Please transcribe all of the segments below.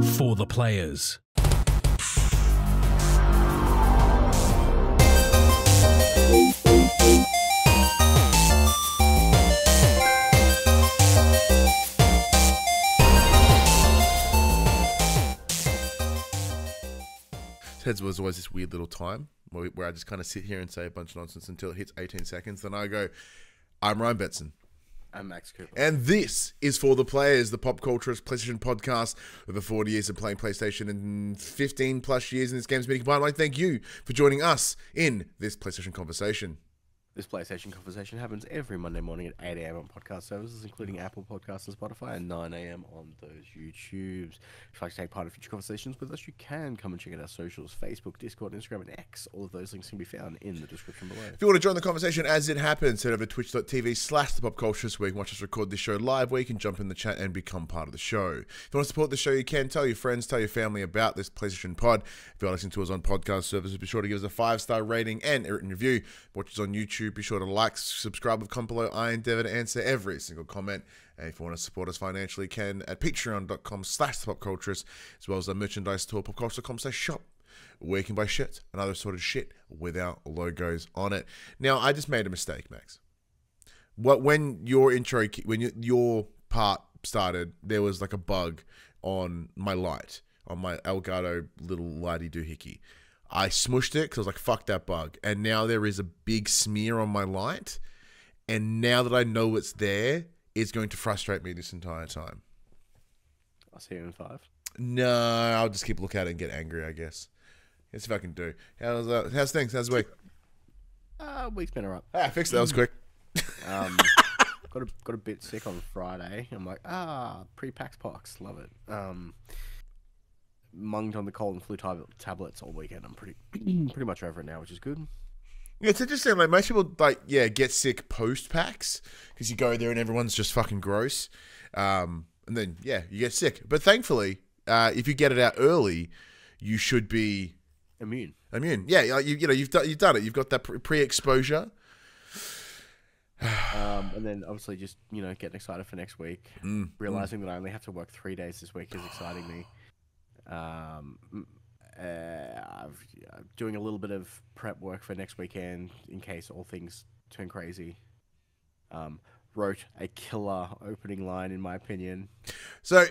For the players. Ted's was always this weird little time where I just kind of sit here and say a bunch of nonsense until it hits 18 seconds. Then I go, I'm Ryan Betson. I'm Max Cooper. And this is For the Players, the PopCulturists PlayStation Podcast. Over 40 years of playing PlayStation and 15 plus years in this game's media combined. I'd like to thank you for joining us in this PlayStation conversation. This PlayStation conversation happens every Monday morning at 8 a.m. on podcast services, including Apple Podcasts and Spotify, and 9 a.m. on those YouTubes. If you'd like to take part in future conversations with us, you can come and check out our socials, Facebook, Discord, Instagram, and X. All of those links can be found in the description below. If you want to join the conversation as it happens, head over to twitch.tv/thepopculturists where you can watch us record this show live, where you can jump in the chat and become part of the show. If you want to support the show, you can. Tell your friends, tell your family about this PlayStation pod. If you're listening to us on podcast services, be sure to give us a 5-star rating and a written review. Watch us on YouTube, be sure to like, subscribe with comment below. I endeavor to answer every single comment. And if you want to support us financially, you can at patreon.com/thepopculturists, as well as our merchandise store, popculturists.com/shop, where you can buy shit and other sort of shit with our logos on it. Now, I just made a mistake, Max. When your intro, your part started, there was like a bug on my light, on my Elgato little lighty doohickey. I smushed it because I was like, fuck that bug. And now there is a big smear on my light. And now that I know it's there, it's going to frustrate me this entire time. I'll see you in 5. No, I'll just keep looking at it and get angry, I guess. Let's see if I can do. How's things? How's the week? Week's been alright. I fixed it. That was quick. Got a bit sick on Friday. I'm like, pre-PAX pox. Love it. Munged on the cold and flu tablets all weekend. I'm pretty much over it now, which is good. Yeah, it's interesting. Like most people, get sick post PAX because you go there and everyone's just fucking gross, and then you get sick. But thankfully, if you get it out early, you should be immune. Yeah, you've done it. You've got that pre-exposure. And then obviously just getting excited for next week. Realizing that I only have to work 3 days this week is exciting me. I'm doing a little bit of prep work for next weekend in case all things turn crazy. Wrote a killer opening line, in my opinion. So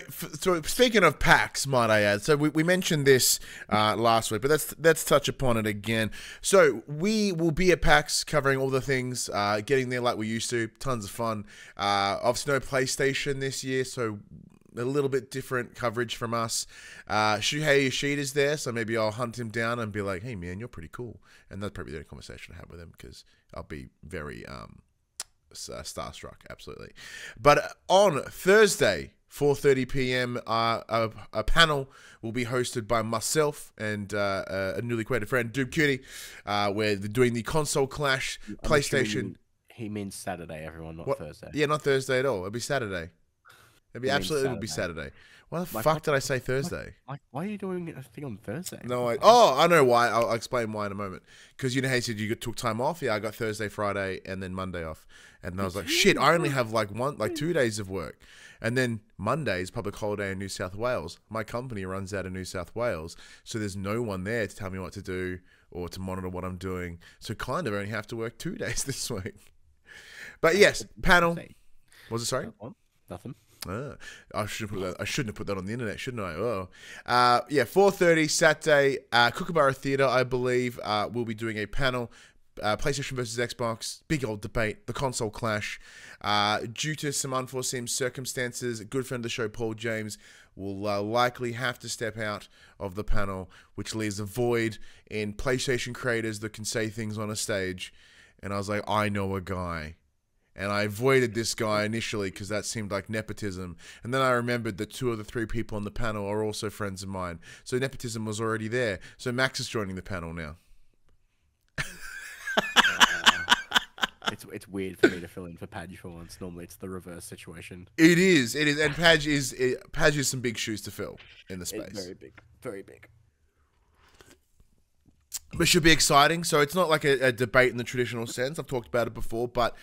speaking of PAX, might I add? So we mentioned this last week, but let's touch upon it again. So we will be at PAX covering all the things, getting there like we used to. Tons of fun. Obviously no PlayStation this year, so a little bit different coverage from us. Shuhei Yoshida's there, so maybe I'll hunt him down and be like, hey man, you're pretty cool. And that's probably the only conversation I have with him because I'll be very starstruck, absolutely. But on Thursday, 4:30 p.m., a panel will be hosted by myself and a newly created friend, Doob Cutie, where they're doing the console clash, PlayStation. He means Saturday, everyone, not Thursday. Yeah, not Thursday at all. It'll be Saturday. It'll be Saturday. Why the fuck did I say Thursday? Why are you doing a thing on Thursday? No, I know why. I'll explain why in a moment. Because you said you took time off. Yeah, I got Thursday, Friday, and then Monday off. And I was like, shit, I only have 2 days of work. And then Monday is public holiday in New South Wales. My company runs out of New South Wales, so there's no one there to tell me what to do or to monitor what I'm doing. So kind of only have to work 2 days this week. But yes, panel. Was it sorry? Nothing. I shouldn't have put that on the internet, shouldn't I? Oh, 4:30 Saturday, Kookaburra Theatre, I believe, will be doing a panel, PlayStation versus Xbox, big old debate, the console clash. Due to some unforeseen circumstances, a good friend of the show, Paul James, will likely have to step out of the panel, which leaves a void in PlayStation creators that can say things on a stage. And I was like, I know a guy. And I avoided this guy initially because that seemed like nepotism. And then I remembered that 2 of the 3 people on the panel are also friends of mine. So nepotism was already there. So Max is joining the panel now. It's weird for me to fill in for Padge for once. Normally it's the reverse situation. It is. And Padge is some big shoes to fill in the space. It's very big. Very big. But it should be exciting. So it's not like a debate in the traditional sense. I've talked about it before, but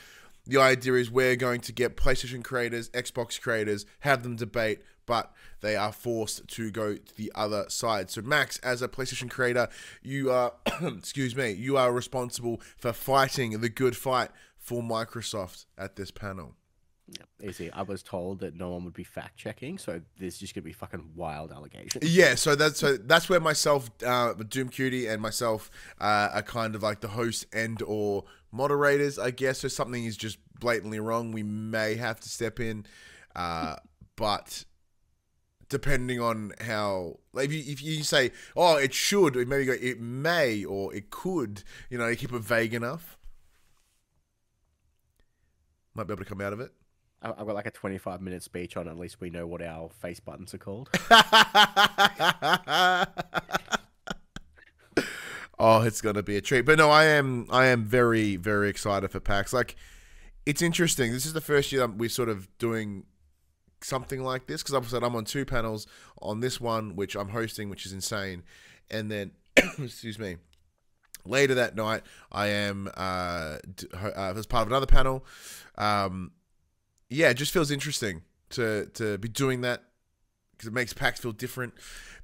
the idea is we're going to get PlayStation creators, Xbox creators, have them debate, but they are forced to go to the other side. So Max, as a PlayStation creator, you are, excuse me, you are responsible for fighting the good fight for Microsoft at this panel. Yeah, easy. I was told that no one would be fact checking, so there's just gonna be fucking wild allegations. Yeah, so that's where myself, Doom Cutie, and myself are kind of like the host and or moderators, I guess. So something is just blatantly wrong, we may have to step in, but depending on how, like, if you say, oh, it should, or maybe go, it may, or it could, you know, keep it vague enough, might be able to come out of it. I've got like a 25-minute speech on at least we know what our face buttons are called. Oh, it's gonna be a treat. But no, I am very, very excited for PAX. Like, it's interesting. This is the first year that we're sort of doing something like this, because I've said I'm on 2 panels. On this one, which I'm hosting, which is insane, and then excuse me, later that night I am as part of another panel. Yeah, it just feels interesting to be doing that, because it makes PAX feel different.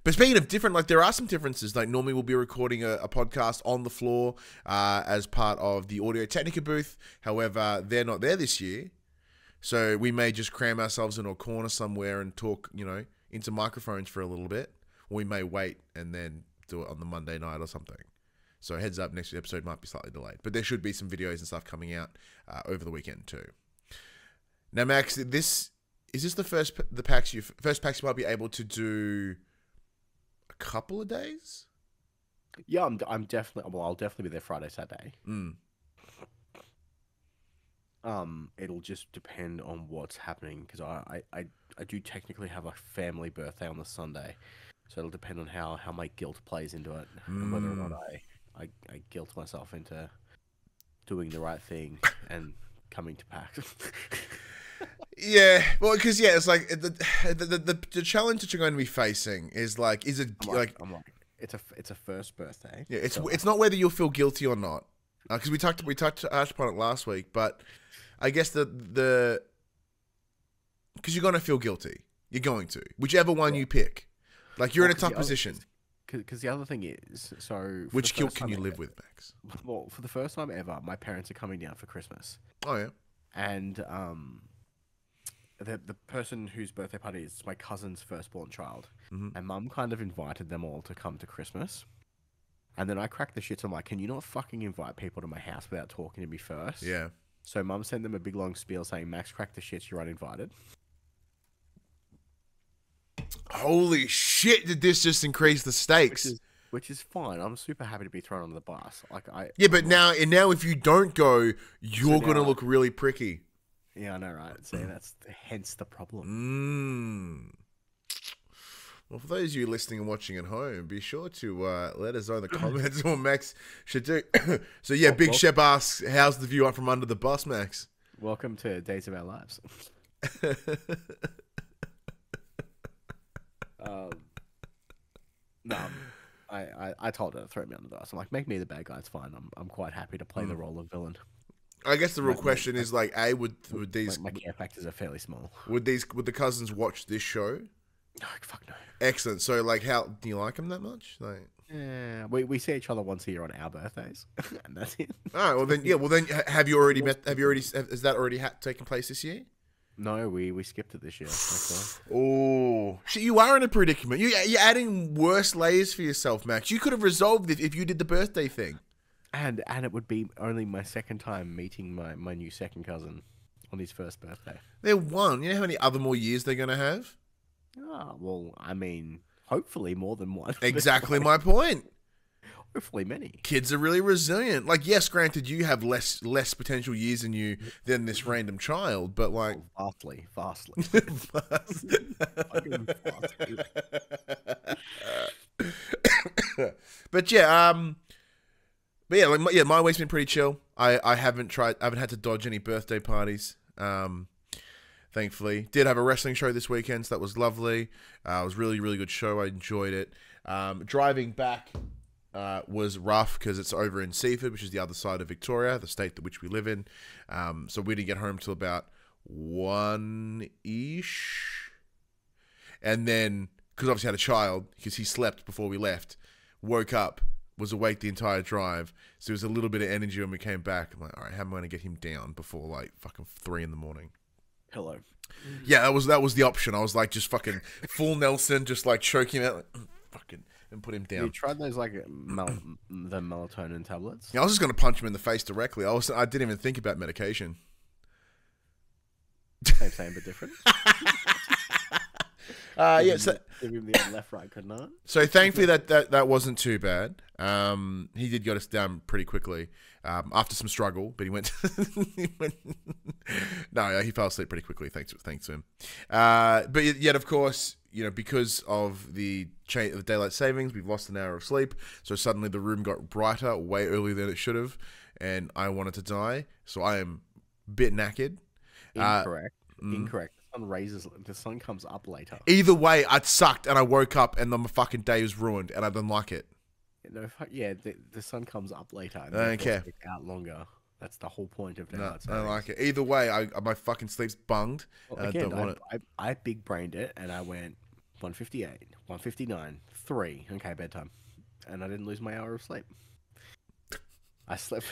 But speaking of different, like, there are some differences. Like, normally we'll be recording a podcast on the floor as part of the Audio Technica booth. However, they're not there this year. So we may just cram ourselves into a corner somewhere and talk, you know, into microphones for a little bit. Or we may wait and then do it on the Monday night or something. So heads up, next episode might be slightly delayed. But there should be some videos and stuff coming out over the weekend too. Now, Max, is this the first PAX you might be able to do a couple of days? Yeah, I'm definitely. Well, I'll definitely be there Friday, Saturday. It'll just depend on what's happening, because I do technically have a family birthday on the Sunday, so it'll depend on how my guilt plays into it, and whether or not I guilt myself into doing the right thing and coming to PAX. Yeah, well, because it's like the challenge that you're going to be facing is like, is it it's a first birthday. Yeah, it's not whether you'll feel guilty or not, because we touched upon it last week, but I guess because you're going to feel guilty, you're going to, whichever one you pick, like, you're in a tough position. Because the other thing is, so which guilt can you live with, Max? Well, for the first time ever, my parents are coming down for Christmas. Oh yeah, and the person whose birthday party is my cousin's firstborn child, and Mum kind of invited them all to come to Christmas, and then I cracked the shit. So I'm like, can you not fucking invite people to my house without talking to me first? Yeah. So Mum sent them a big long spiel saying, Max, crack the shit, you're uninvited. Holy shit! Did this just increase the stakes? Which is fine. I'm super happy to be thrown under the bus. Yeah, but now if you don't go, you're gonna look really pricky. Yeah, I know, right? See, that's hence the problem. Well, for those of you listening and watching at home, be sure to let us know in the comments what Max should do. So yeah, Big Shep asks, how's the view up from under the bus, Max? Welcome to Days of Our Lives. No, I told her to throw me under the bus. I'm like, make me the bad guy. It's fine. I'm quite happy to play the role of villain. I guess the real question is, like, would these my care factors are fairly small. Would the cousins watch this show? No, fuck no. Excellent. So, like, how do you like them that much? Like, yeah, we see each other once a year on our birthdays, and that's it. All right. Well then, have you already met? Has that already taken place this year? No, we skipped it this year. Oh, shit, you are in a predicament. You're adding worse layers for yourself, Max. You could have resolved it if you did the birthday thing. And it would be only my second time meeting my new second cousin on his first birthday. They're one. You know how many other more years they're going to have? Oh, well, I mean, hopefully more than one. Exactly my point. Hopefully many. Kids are really resilient. Like, yes, granted, you have less potential years in you than this random child, but like... Oh, vastly. But yeah, my week's been pretty chill. I haven't had to dodge any birthday parties. Thankfully, did have a wrestling show this weekend, so that was lovely. It was really, really good show. I enjoyed it. Driving back was rough because it's over in Seaford, which is the other side of Victoria, the state that which we live in. So we didn't get home till about 1-ish. and then because obviously had a child, because he slept before we left, woke up, was awake the entire drive, so there was a little bit of energy when we came back. I'm like, all right, how am I going to get him down before like fucking 3 in the morning? Pillow. Yeah, that was the option. I was like, just fucking full Nelson, just like choke him out, like, fucking, and put him down. You tried those like the melatonin tablets? Yeah, I was just going to punch him in the face directly. I didn't even think about medication. Same but different. Yeah, so give him the left, right, could not. So thankfully that wasn't too bad. He did get us down pretty quickly after some struggle, but he went. No, he fell asleep pretty quickly. Thanks to him. But yet, of course, because of the daylight savings, we've lost an hour of sleep. So suddenly the room got brighter way earlier than it should have, and I wanted to die. So I am a bit knackered. Incorrect. Incorrect. The sun comes up later. Either way, I'd sucked, and I woke up, and then my fucking day was ruined, and I didn't like it. Yeah, the sun comes up later. And I don't care. Out longer. That's the whole point of No, daylight savings. I don't like it. Either way, my fucking sleep's bunged. Well, again, I big brained it, and I went 1:58, 1:59, 3. Okay, bedtime, and I didn't lose my hour of sleep. I slept.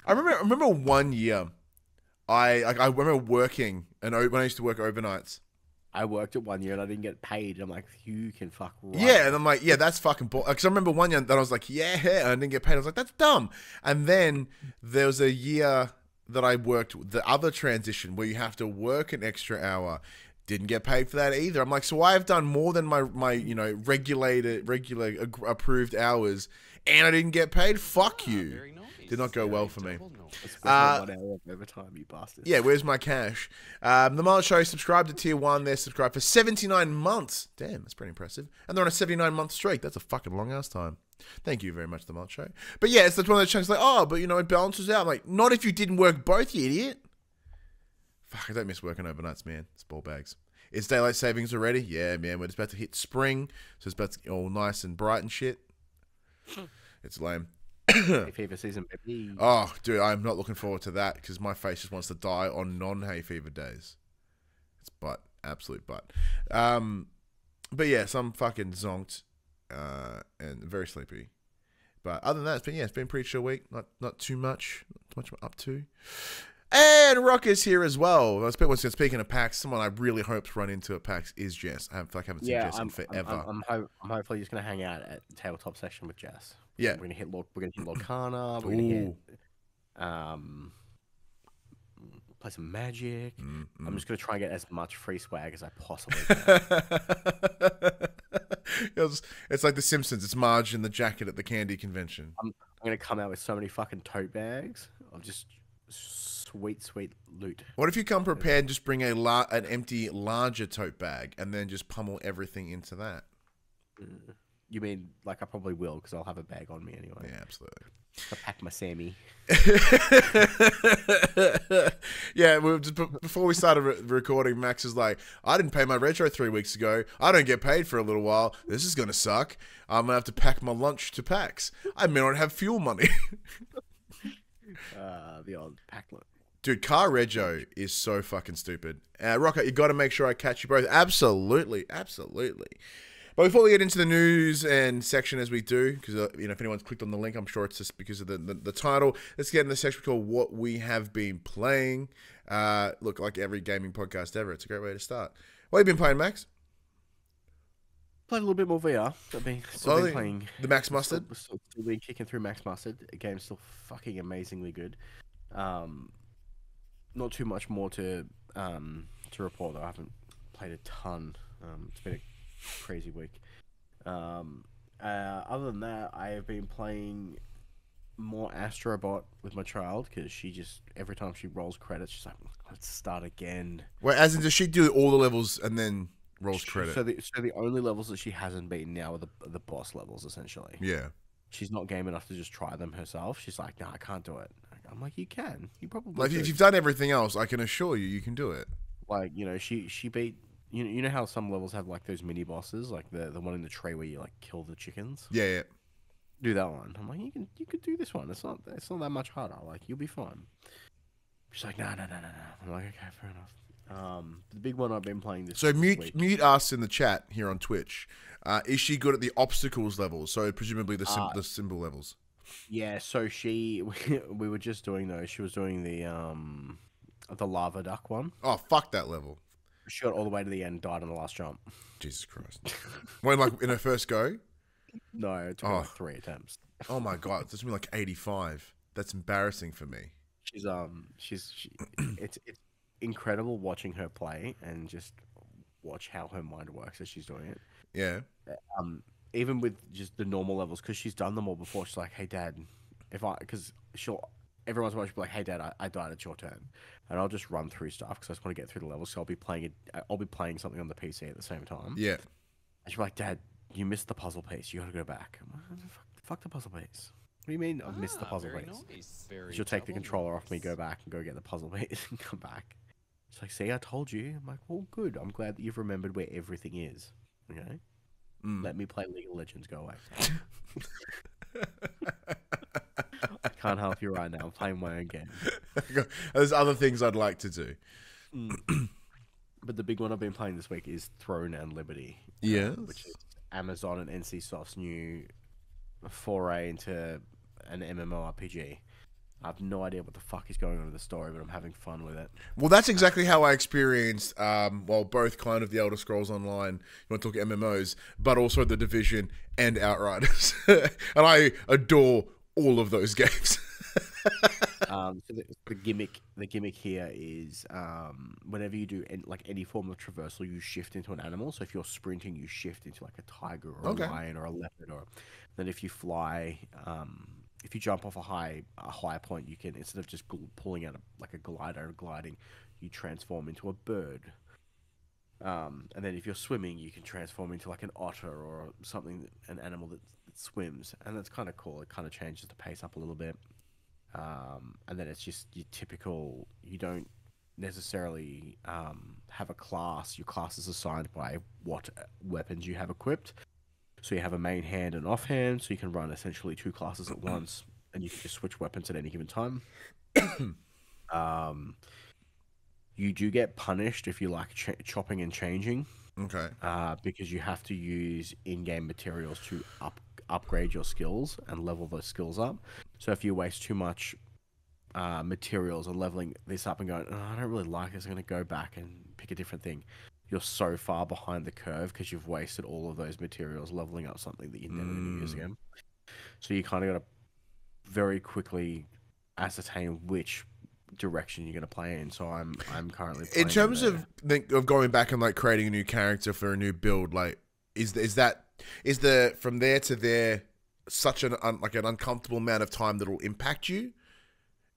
I remember one year. I remember working, and when I used to work overnights. I worked it 1 year and I didn't get paid. I'm like, you can fuck right. Yeah, and I'm like, yeah, that's fucking bull. Because I remember one year that I was like, yeah, and I didn't get paid. I was like, that's dumb. And then there was a year that I worked the other transition where you have to work an extra hour. Didn't get paid for that either. I'm like, so I've done more than my regular approved hours, and I didn't get paid. Fuck you. Did not go well for me. 1 hour of overtime, you bastard. Yeah, where's my cash? The Mullet Show subscribed to Tier 1. They're subscribed for 79 months. Damn, that's pretty impressive. And they're on a 79-month streak. That's a fucking long-ass time. Thank you very much, The Mullet Show. But yeah, it's one of those chunks like, oh, but it balances out. I'm like, not if you didn't work both, you idiot. Fuck, I don't miss working overnights, man. It's ball bags. It's daylight savings already? Yeah, man. We're just about to hit spring, so it's about to get all nice and bright and shit. It's lame. Hay fever season, baby. Oh, dude, I'm not looking forward to that because my face just wants to die on non-hay fever days. It's absolute butt. But yes, I'm fucking zonked and very sleepy. But other than that, it's been a pretty chill week. Not too much I'm up to. And Rock is here as well. Speaking of PAX, someone I really hope to run into at PAX is Jess. I haven't seen Jess in forever. I'm hopefully just gonna hang out at the tabletop section with Jess. Yeah, we're gonna hit Lorcana. We're gonna hit play some Magic. I'm just gonna try and get as much free swag as I possibly can. It's like The Simpsons. It's Marge in the jacket at the candy convention. I'm gonna come out with so many fucking tote bags of just sweet loot. What if you come prepared and just bring an empty, larger tote bag and then just pummel everything into that? You mean, like, I probably will because I'll have a bag on me anyway. Yeah, absolutely. I'll pack my Sammy. Yeah, before we started recording, Max is like, I didn't pay my retro 3 weeks ago. I don't get paid for a little while. This is going to suck. I'm going to have to pack my lunch to PAX. I may not have fuel money. The old pack lunch. Dude, car rego is so fucking stupid. Rocket, you got to make sure I catch you both. Absolutely. But before we get into the news and section as we do, because if anyone's clicked on the link, I'm sure it's just because of the title. Let's get in the section called What We Have Been Playing. Look, like every gaming podcast ever, it's a great way to start. What have you been playing, Max? Played a little bit more VR. I've been playing the Max Mustard. Still been kicking through Max Mustard. The game's still fucking amazingly good. Not too much more to report though. I haven't played a ton. It's been a crazy week. Other than that, I have been playing more Astro Bot with my child because she just every time she rolls credits, she's like, "Let's start again." Wait, as in, does she do all the levels and then rolls credit? So the only levels that she hasn't beaten now are the boss levels, essentially. Yeah. She's not game enough to just try them herself. She's like, "No, I can't do it." I'm like, "You can. You probably like could." if you've done everything else, I can assure you can do it. Like, she beat. You know how some levels have like those mini bosses, like the one in the tree where you like kill the chickens. Yeah. Do that one. I'm like, you could do this one. It's not that much harder. Like, you'll be fine. She's like, no. I'm like, okay, fair enough. The big one I've been playing this So week. mute us in the chat here on Twitch. Is she good at the obstacles levels? So presumably the symbol levels. Yeah, so we were just doing those. She was doing the lava duck one. Oh, fuck that level. She got all the way to the end, died on the last jump. Jesus Christ. When, like, in her first go? No, it took her like 3 attempts. Oh my God, that's been like 85. That's embarrassing for me. It's incredible watching her play and just watch how her mind works as she's doing it. Yeah. Even with just the normal levels, because she's done them all before. She's like, "Hey, Dad, because every once in a while she'll be like, "Hey, Dad, I died. It's your turn," and I'll just run through stuff because I just want to get through the levels. So I'll be playing something on the PC at the same time. Yeah. And she'll be like, "Dad, you missed the puzzle piece. You got to go back." I'm like, fuck the puzzle piece. What do you mean I've missed the puzzle piece? Nice. She'll take the controller off me, go back and go get the puzzle piece and come back. It's like, "See, I told you." I'm like, "Well, good. I'm glad that you've remembered where everything is." Okay. Let me play League of Legends. Go away. I can't help you right now. I'm playing my own game. There's other things I'd like to do. But the big one I've been playing this week is Throne and Liberty. Yeah. Which is Amazon and NCSoft's new foray into an MMORPG. I have no idea what the fuck is going on with the story, but I'm having fun with it. Well, that's exactly how I experienced, both kind of the Elder Scrolls Online, you want to talk MMOs, but also The Division and Outriders. And I adore all of those games. So the gimmick here is whenever you do any form of traversal, you shift into an animal. So if you're sprinting, you shift into like a tiger or a lion or a leopard. Or then if you fly, if you jump off a high point, you can, instead of just pulling out like a glider and gliding, you transform into a bird. And then if you're swimming, you can transform into like an otter or something, an animal that swims, and that's kind of cool. It kind of changes the pace up a little bit. And then it's just your typical, you don't necessarily have a class. Your class is assigned by what weapons you have equipped. So you have a main hand and offhand, so you can run essentially 2 classes at once, and you can just switch weapons at any given time. You do get punished if you like chopping and changing. Okay. Because you have to use in-game materials to upgrade your skills and level those skills up. So if you waste too much materials and leveling this up and going, "Oh, I don't really like this, I'm going to go back and pick a different thing," you're so far behind the curve because you've wasted all of those materials leveling up something that you're never going to use again. So you kind of got to very quickly ascertain which direction you're going to play in. So I'm currently playing in terms of going back and like creating a new character for a new build, like is the from there to there such an uncomfortable amount of time that will impact you?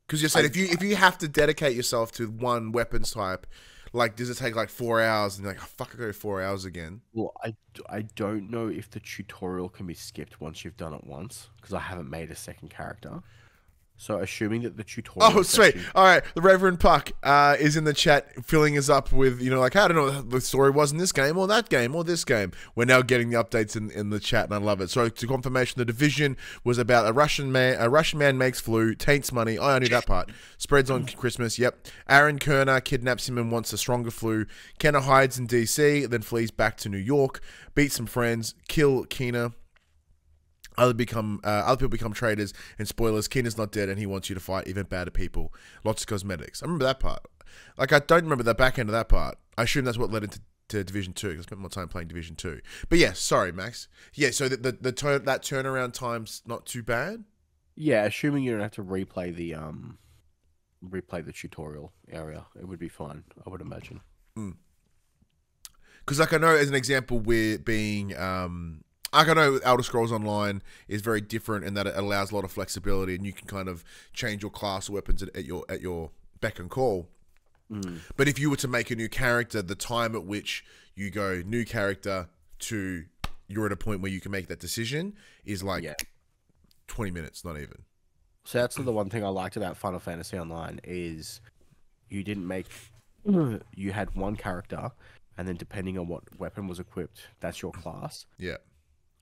Because you said if you have to dedicate yourself to one weapons type, like, does it take like 4 hours and you're like, "Oh, fuck, I go 4 hours again"? Well, I don't know if the tutorial can be skipped once you've done it once, because I haven't made a second character. So assuming that the tutorial... Oh, sweet. All right. The Reverend Puck is in the chat filling us up with, I don't know what the story was in this game or that game or this game. We're now getting the updates in the chat, and I love it. So, to confirmation, The Division was about a Russian man makes flu, taints money. Oh, I knew that part. Spreads on Christmas. Yep. Aaron Kerner kidnaps him and wants a stronger flu. Kenner hides in DC, then flees back to New York, beats some friends, kill Keener. Other people become traitors, and spoilers, Keener's not dead and he wants you to fight even badder people. Lots of cosmetics. I remember that part. Like, I don't remember the back end of that part. I assume that's what led into Division 2, because I spent more time playing Division 2. But yeah, sorry, Max. Yeah, so that turnaround time's not too bad? Yeah, assuming you don't have to replay the tutorial area, it would be fine, I would imagine. Because, like, I know as an example, we're being... I know Elder Scrolls Online is very different in that it allows a lot of flexibility, and you can kind of change your class or weapons at your beck and call. But if you were to make a new character, the time at which you go new character to you're at a point where you can make that decision is like 20 minutes, not even. So that's the one thing I liked about Final Fantasy Online is you had one character, and then depending on what weapon was equipped, that's your class. Yeah.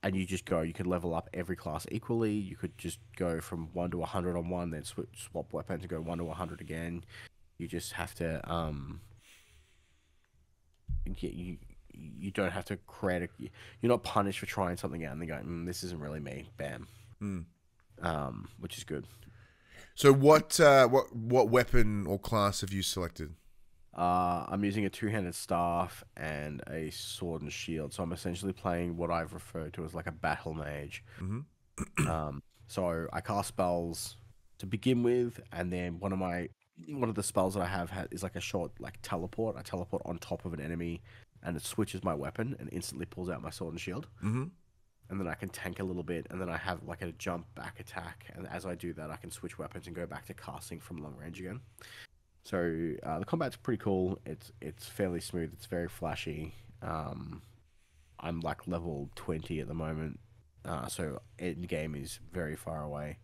And you just go, you could level up every class equally. You could just go from 1 to 100 on one, then swap weapons and go 1 to 100 again. You just have to you don't have to create you're not punished for trying something out and then going, this isn't really me. Bam. Which is good. So what weapon or class have you selected? I'm using a two-handed staff and a sword and shield. So I'm essentially playing what I've referred to as like a battle mage. So I cast spells to begin with, and then one of the spells that I have is like a short teleport. I teleport on top of an enemy, and it switches my weapon and instantly pulls out my sword and shield. And then I can tank a little bit, and then I have like a jump back attack. And as I do that, I can switch weapons and go back to casting from long range again. So the combat's pretty cool. It's fairly smooth. It's very flashy. I'm like level 20 at the moment, so end game is very far away.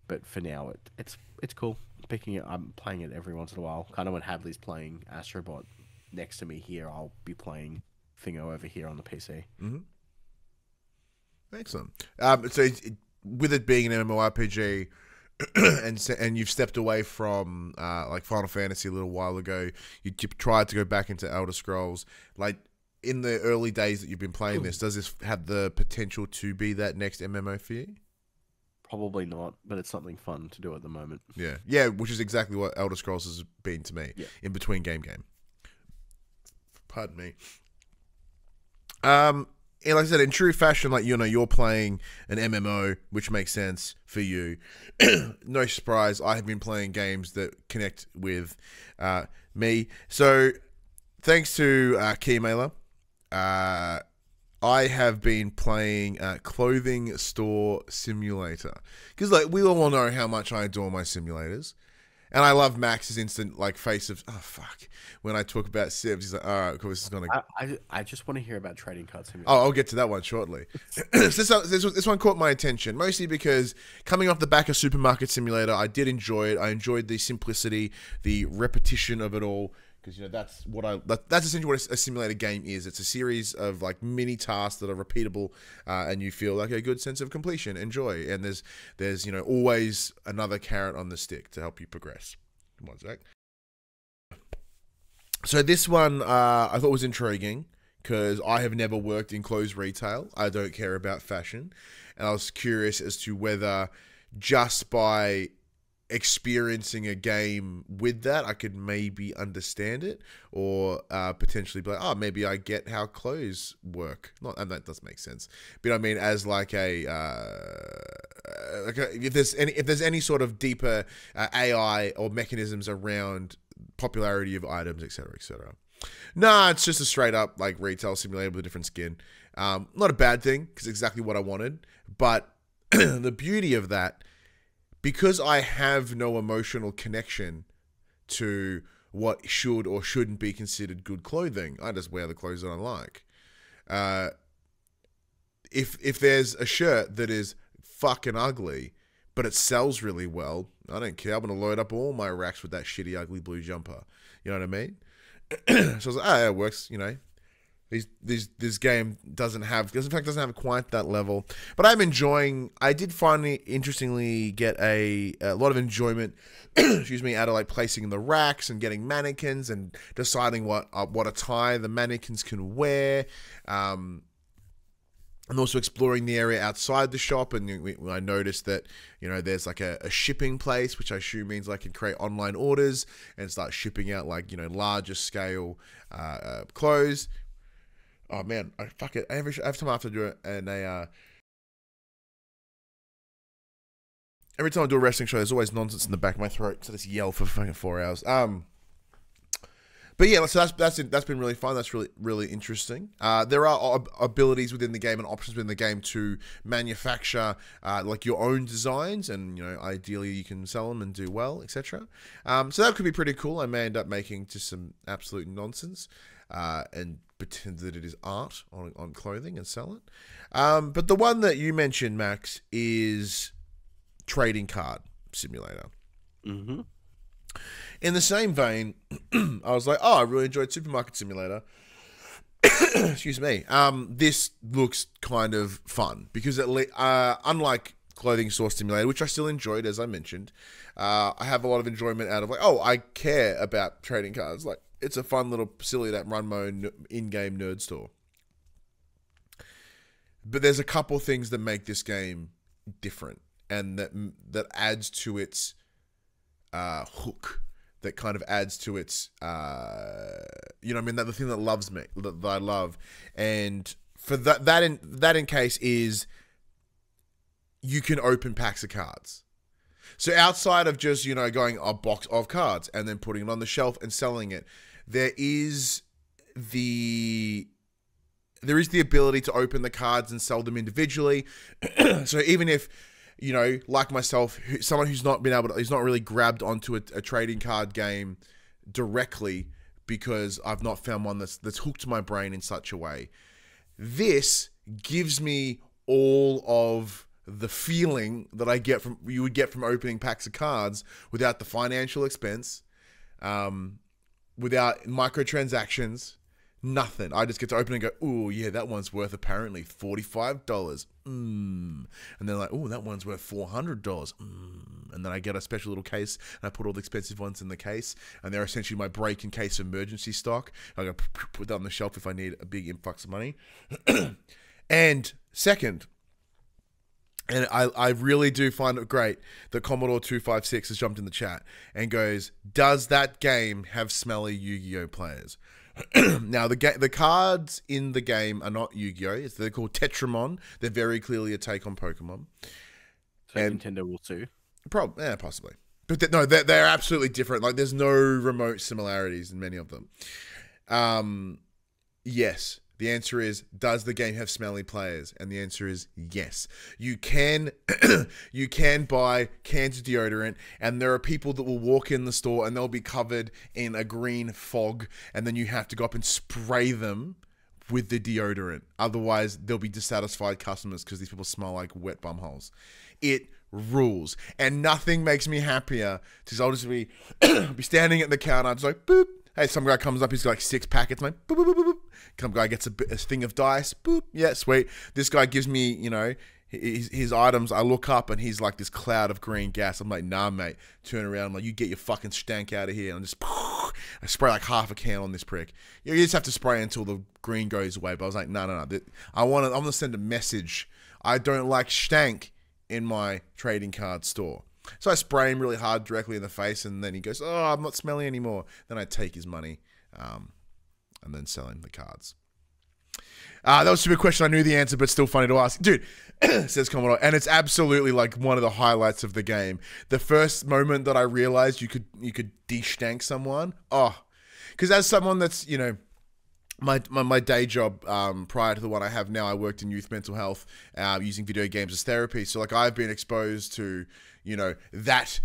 But for now, it's cool. Picking it, I'm playing it every once in a while. Kind of when Hadley's playing Astro Bot next to me here, I'll be playing Thingo over here on the PC. Excellent. So with it being an MMORPG, and you've stepped away from like Final Fantasy a little while ago, you tried to go back into Elder Scrolls. Like in the early days that you've been playing this, does this have the potential to be that next MMO for you? Probably not, but it's something fun to do at the moment. Yeah, which is exactly what Elder Scrolls has been to me. In between game. Pardon me. And like I said, in true fashion, like, you're playing an MMO, which makes sense for you. No surprise, I have been playing games that connect with me. So, thanks to Keymailer, I have been playing Clothing Store Simulator. Because, like, we all know how much I adore my simulators. And I love Max's instant, like, face of, oh, fuck. When I talk about Sibs, he's like, all right, cool, this is going to... I just want to hear about trading card simulator. Oh, I'll get to that one shortly. This one caught my attention, mostly because coming off the back of Supermarket Simulator, I did enjoy it. I enjoyed the simplicity, the repetition of it all. Because, that's essentially what a simulator game is. It's a series of, like, mini tasks that are repeatable, and you feel like a good sense of completion and joy. And there's always another carrot on the stick to help you progress. Come on, Zach. So this one I thought was intriguing because I have never worked in clothes retail. I don't care about fashion. And I was curious as to whether just by experiencing a game with that, I could maybe understand it, or potentially be like, oh, maybe I get how clothes work. Not, and that does make sense. But I mean, as like if there's any sort of deeper AI or mechanisms around popularity of items, etc., etc. Nah, it's just a straight up like retail simulator with a different skin. Not a bad thing because exactly what I wanted, but the beauty of that, because I have no emotional connection to what should or shouldn't be considered good clothing, I just wear the clothes that I like. If there's a shirt that is fucking ugly, but it sells really well, I don't care. I'm going to load up all my racks with that shitty, ugly blue jumper. You know what I mean? So I was like, oh, it works, This game doesn't have quite that level, but I'm enjoying. I did finally, interestingly, get a lot of enjoyment, excuse me, out of like placing in the racks and getting mannequins and deciding what attire the mannequins can wear, and also exploring the area outside the shop. And I noticed that there's like a shipping place, which I assume means I can create online orders and start shipping out like larger scale clothes. Oh man, fuck it. Every time I have to do it, and every time I do a wrestling show, there's always nonsense in the back of my throat, so I just yell for fucking 4 hours. But yeah, so that's been really fun. That's really interesting. There are abilities within the game and options within the game to manufacture like your own designs, and ideally you can sell them and do well, etc. So that could be pretty cool. I may end up making just some absolute nonsense and pretend that it is art on clothing and sell it. But the one that you mentioned, Max, is trading card simulator. Mm-hmm. In the same vein, I was like, oh, I really enjoyed Supermarket Simulator. Excuse me. This looks kind of fun because unlike Clothing Store Simulator, which I still enjoyed, as I mentioned, I have a lot of enjoyment out of like, oh, I care about trading cards. Like, it's a fun little facility, that Runmo in-game nerd store. But there's a couple things that make this game different, and that adds to its hook. That kind of adds to its, you know, what I mean, that the thing that loves me, that I love, and for that in case is you can open packs of cards. So outside of just, you know, going a box of cards and then putting it on the shelf and selling it, there is the ability to open the cards and sell them individually. So even if, you know, like myself, someone who's not really grabbed onto a trading card game directly because I've not found one that's hooked my brain in such a way, this gives me all of the feeling that you would get from opening packs of cards without the financial expense, without microtransactions, nothing. I just get to open and go, oh yeah, that one's worth apparently $45. And then like, oh, that one's worth $400. And then I get a special little case and I put all the expensive ones in the case, and they're essentially my break in case emergency stock. I go put that on the shelf if I need a big influx of money. And second, and I really do find it great that Commodore 256 has jumped in the chat and goes, does that game have smelly Yu-Gi-Oh players? Now, the cards in the game are not Yu-Gi-Oh! They're called Tetramon. They're very clearly a take on Pokemon. So and Nintendo will too? Yeah, possibly. But they're absolutely different. Like, there's no remote similarities in many of them. Yes. The answer is, does the game have smelly players? And the answer is yes. You can you can buy cans of deodorant, and there are people that will walk in the store and they'll be covered in a green fog, and then you have to go up and spray them with the deodorant. Otherwise, there'll be dissatisfied customers because these people smell like wet bumholes. It rules. And nothing makes me happier because I'll just be standing at the counter, just like, boop. Hey, some guy comes up, he's got like 6 packets, I'm like, boop, boop, boop, boop. Some guy gets a thing of dice, boop, yeah, sweet. This guy gives me, you know, his items. I look up and he's like this cloud of green gas. I'm like, nah, mate. Turn around, I'm like, you get your fucking stank out of here. And I'm just, I spray like half a can on this prick. You just have to spray until the green goes away. But I was like, no. I'm gonna send a message. I don't like stank in my trading card store. So I spray him really hard directly in the face, and then he goes, oh, I'm not smelly anymore. Then I take his money and then sell him the cards. That was a stupid question. I knew the answer, but still funny to ask. Dude, says Commodore, and it's absolutely like one of the highlights of the game. The first moment that I realized you could de-stank someone, because as someone that's, you know, my day job prior to the one I have now, I worked in youth mental health using video games as therapy. So like I've been exposed to, you know, that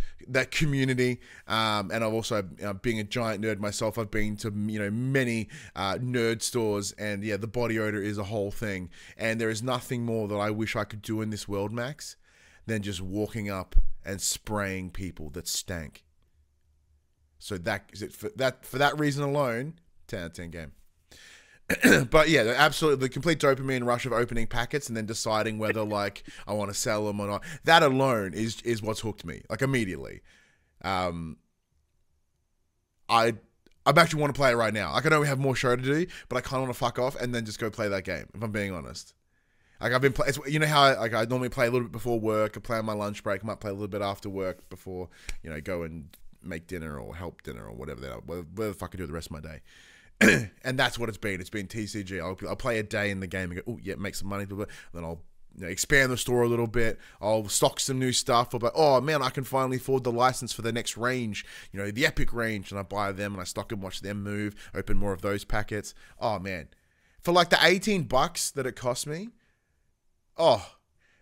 community, and I've also being a giant nerd myself, I've been to, you know, many nerd stores, and yeah, the body odor is a whole thing, and there is nothing more that I wish I could do in this world, Max, than just walking up and spraying people that stank. So that is it for that reason alone. 10 out of 10 game. But yeah, absolutely, the complete dopamine rush of opening packets and then deciding whether like I want to sell them or not. That alone is what's hooked me, like immediately. I actually want to play it right now. Like I know we have more show to do, but I kind of want to fuck off and then just go play that game. If I'm being honest, like I've been playing. You know how I normally play a little bit before work. I play on my lunch break. I might play a little bit after work before, you know, go and make dinner or help dinner or whatever the fuck I do the rest of my day. And that's what it's been. It's been TCG. I'll play a day in the game and go, oh yeah, make some money. And then I'll, you know, expand the store a little bit. I'll stock some new stuff. I'll be like, oh man, I can finally afford the license for the next range, you know, the Epic range. And I buy them and I stock them, watch them move, open more of those packets. Oh man, for like the $18 that it cost me, oh,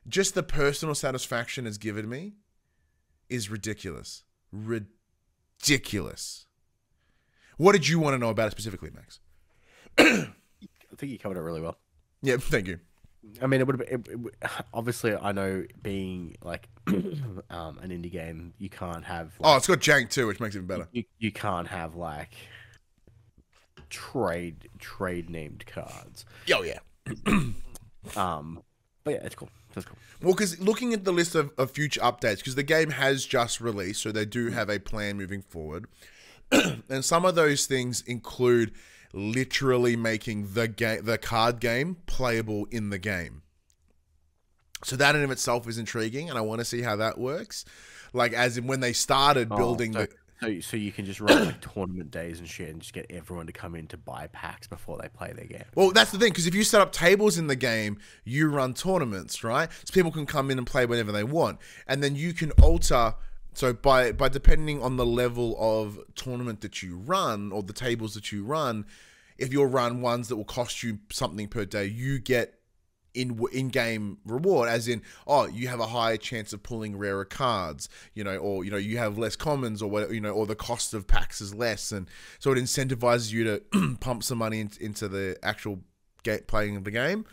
just the personal satisfaction it's given me is ridiculous. Ridiculous. What did you want to know about it specifically, Max? I think you covered it really well. Yeah, thank you. I mean, it would have been, obviously, I know being like an indie game, you can't have. Like, it's got jank too, which makes it even better. You can't have like trade named cards. Oh yeah. But yeah, it's cool. That's cool. Well, because looking at the list of future updates, because the game has just released, so they do have a plan moving forward. And some of those things include literally making the card game playable in the game. So that in of itself is intriguing, and I want to see how that works. Like, as in when they started building So you can just run like tournament days and shit and just get everyone to come in to buy packs before they play their game. Well, that's the thing, because if you set up tables in the game, you run tournaments, right? So people can come in and play whenever they want. And then you can alter, so by depending on the level of tournament that you run or the tables that you run, if you'll run ones that will cost you something per day, you get in-game reward, as in, oh, you have a higher chance of pulling rarer cards, or you have less commons, or whatever, or the cost of packs is less, and so it incentivizes you to pump some money into the actual playing of the game.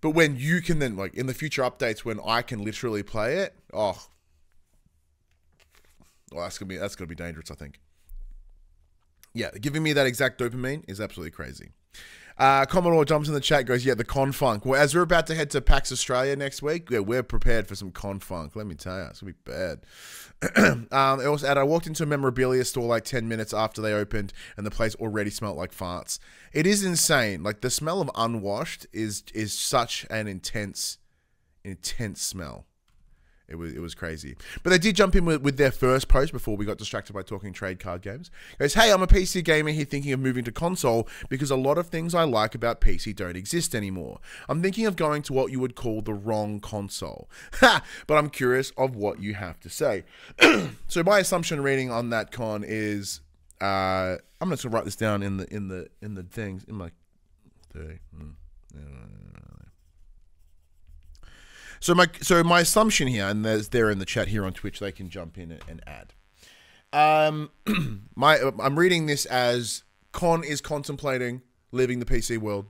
But when you can then, like in the future updates, when I can literally play it, that's gonna be dangerous, I think. Yeah, giving me that exact dopamine is absolutely crazy. Commodore jumps in the chat, goes, yeah, the con funk. Well, as we're about to head to PAX Australia next week, yeah, we're prepared for some con funk. Let me tell you, it's going to be bad. I walked into a memorabilia store like 10 minutes after they opened, and the place already smelled like farts. It is insane. Like, the smell of unwashed is such an intense smell. It was crazy. But they did jump in with their first post before we got distracted by talking trade card games. It goes, hey, I'm a PC gamer here thinking of moving to console because a lot of things I like about PC don't exist anymore. I'm thinking of going to what you would call the wrong console. Ha! But I'm curious of what you have to say. So my assumption reading on that con is, I'm just gonna write this down in the things in my thing. So my assumption here, and they're in the chat here on Twitch, they can jump in and add. I'm reading this as Con is contemplating leaving the PC world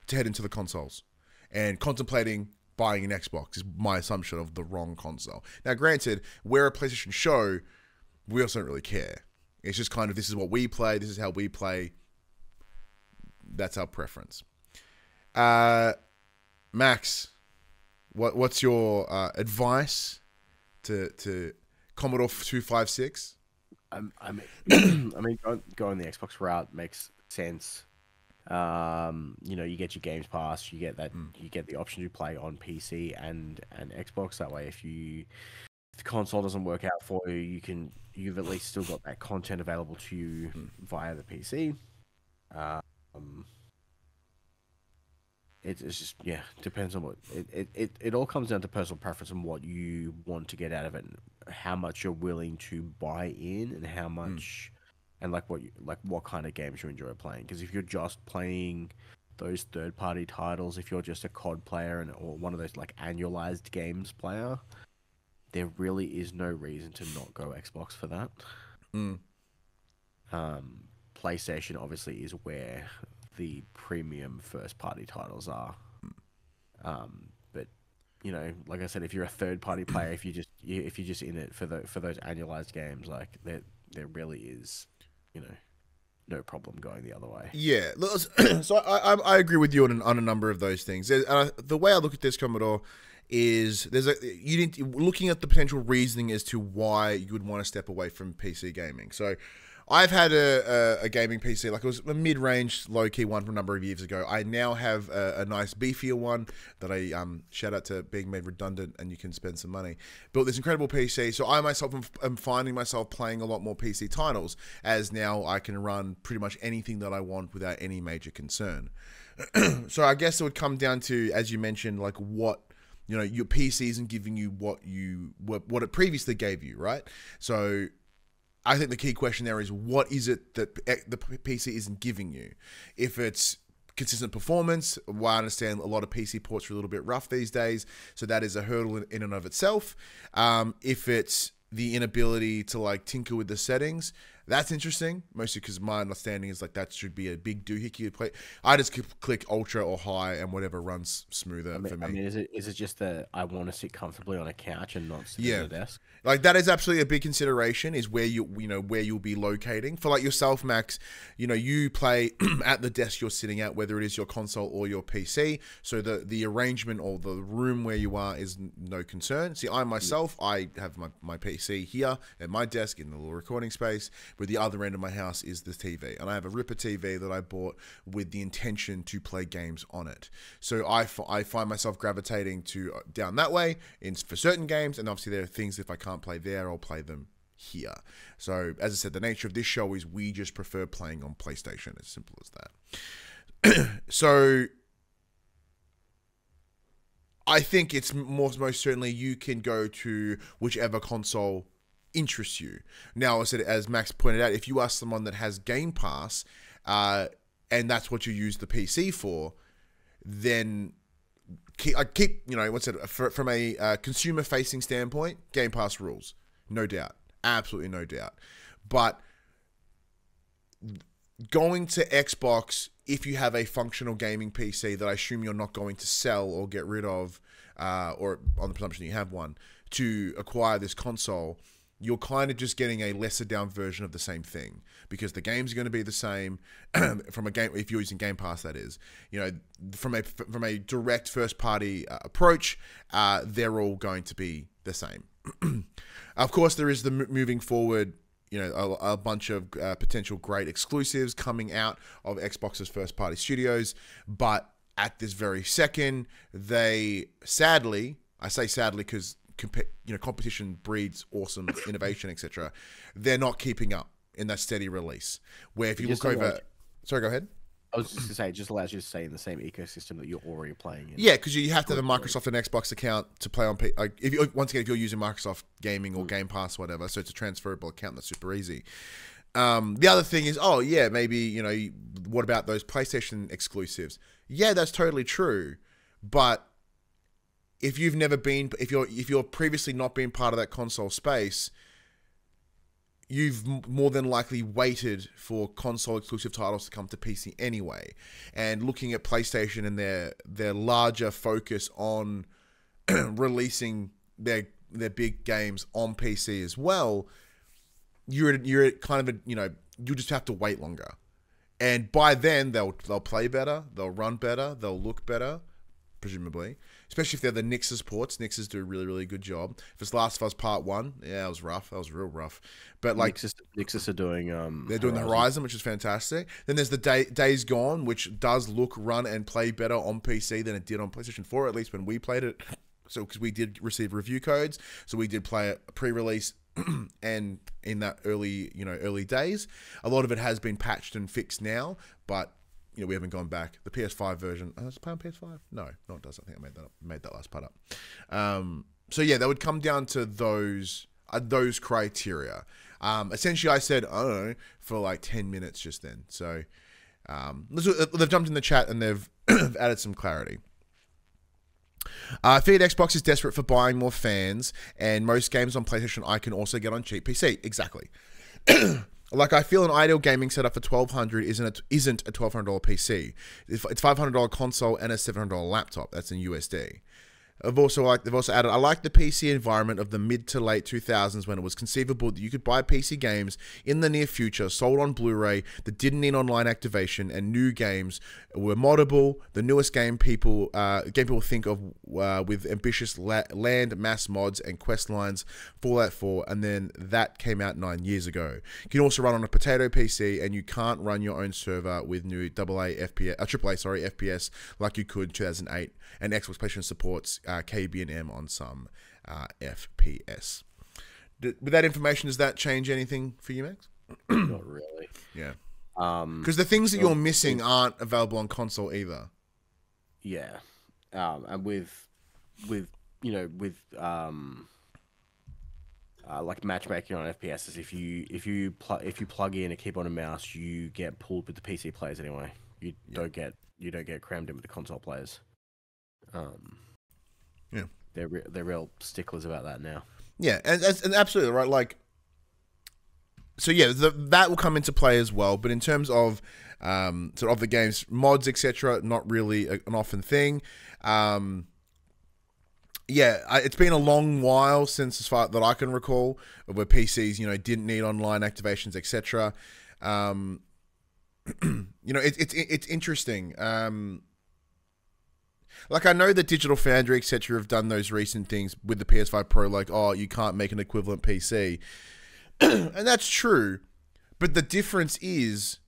to head into the consoles, and contemplating buying an Xbox is my assumption of the wrong console. Now, granted, we're a PlayStation show, we also don't really care. It's just kind of, this is what we play, this is how we play. That's our preference. Max, what's your advice to Commodore 256? I mean, going the Xbox route makes sense. You get your Games Pass, you get that, you get the option to play on PC and Xbox. That way, if the console doesn't work out for you, you've at least still got that content available to you via the PC. It's just, yeah, depends on what it all comes down to personal preference and what you want to get out of it, and how much you're willing to buy in, and how much and what kind of games you enjoy playing. Because if you're just playing those third-party titles, if you're just a COD player or one of those like annualized games player, there really is no reason to not go Xbox for that. PlayStation obviously is where the premium first-party titles are, but like I said, if you're a third-party player, if you're just in it for those annualized games, like there really is, no problem going the other way. Yeah, so I agree with you on a number of those things. The way I look at this, Commodore, is looking at the potential reasoning as to why you would want to step away from PC gaming. So I've had a gaming PC, like it was a mid-range, low-key one from a number of years ago. I now have a nice beefier one that I, shout out to being made redundant and you can spend some money. Built this incredible PC, so I myself am finding myself playing a lot more PC titles, as now I can run pretty much anything that I want without any major concern. So I guess it would come down to, as you mentioned, like what, your PC isn't giving you what it previously gave you, right? So I think the key question there is, what is it that the PC isn't giving you? If it's consistent performance, well, I understand a lot of PC ports are a little bit rough these days, so that is a hurdle in and of itself. If it's the inability to like tinker with the settings, that's interesting, mostly because my understanding is like that should be a big doohickey. I just click ultra or high and whatever runs smoother for me. I mean, is it just that I want to sit comfortably on a couch and not sit at a desk? Like that is absolutely a big consideration, is where where you'll be locating. For like yourself, Max, you play at the desk you're sitting at, whether it is your console or your PC. So the arrangement or the room where you are is no concern. See, I myself, I have my PC here at my desk in the little recording space. where the other end of my house is the TV. And I have a Ripper TV that I bought with the intention to play games on it. So I find myself gravitating to down that way for certain games, and obviously there are things if I can't play there, I'll play them here. So as I said, the nature of this show is we just prefer playing on PlayStation, as simple as that. So I think it's most certainly you can go to whichever console interests you. Now, as Max pointed out, if you are someone that has Game Pass and that's what you use the PC for, then from a consumer-facing standpoint, Game Pass rules, no doubt, absolutely no doubt. But going to Xbox, if you have a functional gaming PC that I assume you're not going to sell or get rid of, or on the presumption you have one, to acquire this console, you're kind of just getting a lesser down version of the same thing, because the games are going to be the same from a game, if you're using Game Pass, that is, from a direct first party approach, they're all going to be the same. Of course, there is the moving forward, a bunch of potential great exclusives coming out of Xbox's first-party studios, but at this very second, they sadly, I say sadly because competition breeds awesome innovation, etc. They're not keeping up in that steady release. Where if you look over, sorry, go ahead. I was just going to say, it just allows you to stay in the same ecosystem that you're already playing in. Yeah, because you have to have a Microsoft and Xbox account to play on. If you're using Microsoft Gaming or Game Pass, whatever, so it's a transferable account that's super easy. The other thing is, maybe what about those PlayStation exclusives? Yeah, that's totally true, but if you're previously not been part of that console space, you've more than likely waited for console exclusive titles to come to PC anyway. And looking at PlayStation and their larger focus on releasing their big games on PC as well, you're at kind of you just have to wait longer. And by then they'll play better, they'll run better, they'll look better, presumably. Especially if they're the Nix's ports. Nix's do a really, really good job. If it's Last of Us Part 1, yeah, it was rough. That was real rough. But Nix's are doing they're doing the Horizon, which is fantastic. Then there's the Days Gone, which does look, run, and play better on PC than it did on PlayStation 4, at least when we played it. So because we did receive review codes, so we did play it pre-release and in that early days. A lot of it has been patched and fixed now, but we haven't gone back. The PS5 version, does it play on PS5? No, it doesn't. I think I made that last part up. So yeah, that would come down to those criteria. Essentially, I said, I don't know, for like 10 minutes just then. So they've jumped in the chat and they've added some clarity. Feed Xbox is desperate for buying more fans, and most games on PlayStation I can also get on cheap PC. Exactly. Like, I feel an ideal gaming setup for $1,200 isn't a $1,200 PC. It's $500 console and a $700 laptop. That's in USD. They've also added, I like the PC environment of the mid to late 2000s when it was conceivable that you could buy PC games in the near future sold on Blu-ray that didn't need online activation, and new games were moddable. The newest game people think of with ambitious land mass mods and quest lines, Fallout 4, and then that came out 9 years ago. You can also run on a potato PC, and you can't run your own server with new AAA FPS like you could in 2008. And Xbox PlayStation supports KB and M on some FPS. With that information, does that change anything for you, Max? Not really. Yeah. Because the things that you're missing aren't available on console either. Yeah. And with like matchmaking on FPS, if you plug in a keyboard and mouse, you get pulled with the PC players anyway. You don't get crammed in with the console players. Yeah, they're real sticklers about that now. Yeah, and absolutely right. Like, so yeah, that will come into play as well. But in terms of sort of the game's mods, etc., not really an often thing. It's been a long while since, as far that I can recall, where PCs didn't need online activations, etc. It's interesting. Like, I know that Digital Foundry, etc., have done those recent things with the PS5 Pro, like, oh, you can't make an equivalent PC. And that's true. But the difference is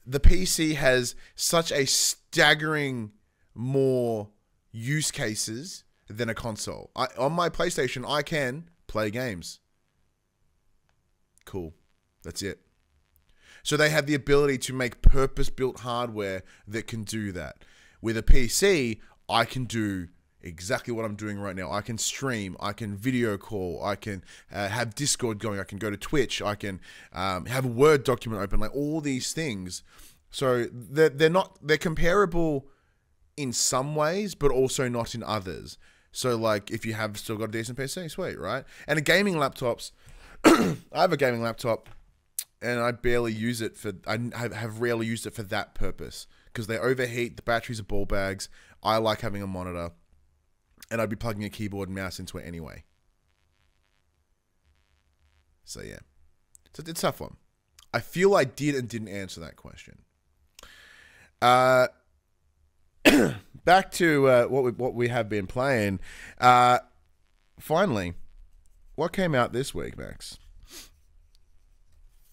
the PC has such a staggering more use cases than a console. On my PlayStation, I can play games. Cool. That's it. So they have the ability to make purpose-built hardware that can do that. With a PC, I can do exactly what I'm doing right now. I can stream, I can video call, I can have Discord going, I can go to Twitch, I can have a Word document open, like all these things. So they're comparable in some ways, but also not in others. So like if you have still got a decent PC, sweet, right? And a gaming laptops, I have a gaming laptop and I barely use it for, I have rarely used it for that purpose because they overheat, the batteries are ball bags. I like having a monitor and I'd be plugging a keyboard and mouse into it anyway. So yeah, it's a tough one. I feel I did and didn't answer that question. Back to what we have been playing. Finally, what came out this week, Max?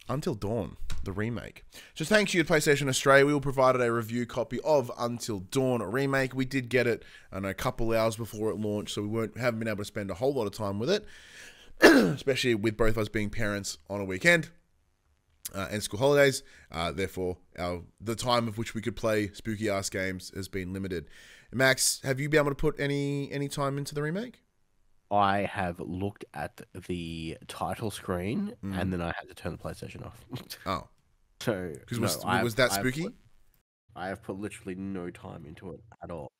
Until Dawn, the remake. So thanks to PlayStation Australia, we all provided a review copy of Until Dawn Remake. We did get it a couple hours before it launched, so we haven't been able to spend a whole lot of time with it, especially with both of us being parents on a weekend and school holidays. Therefore, the time of which we could play spooky ass games has been limited. Max, have you been able to put any time into the remake? I have looked at the title screen and then I had to turn the PlayStation off. Oh. So because was that spooky? I have put literally no time into it at all.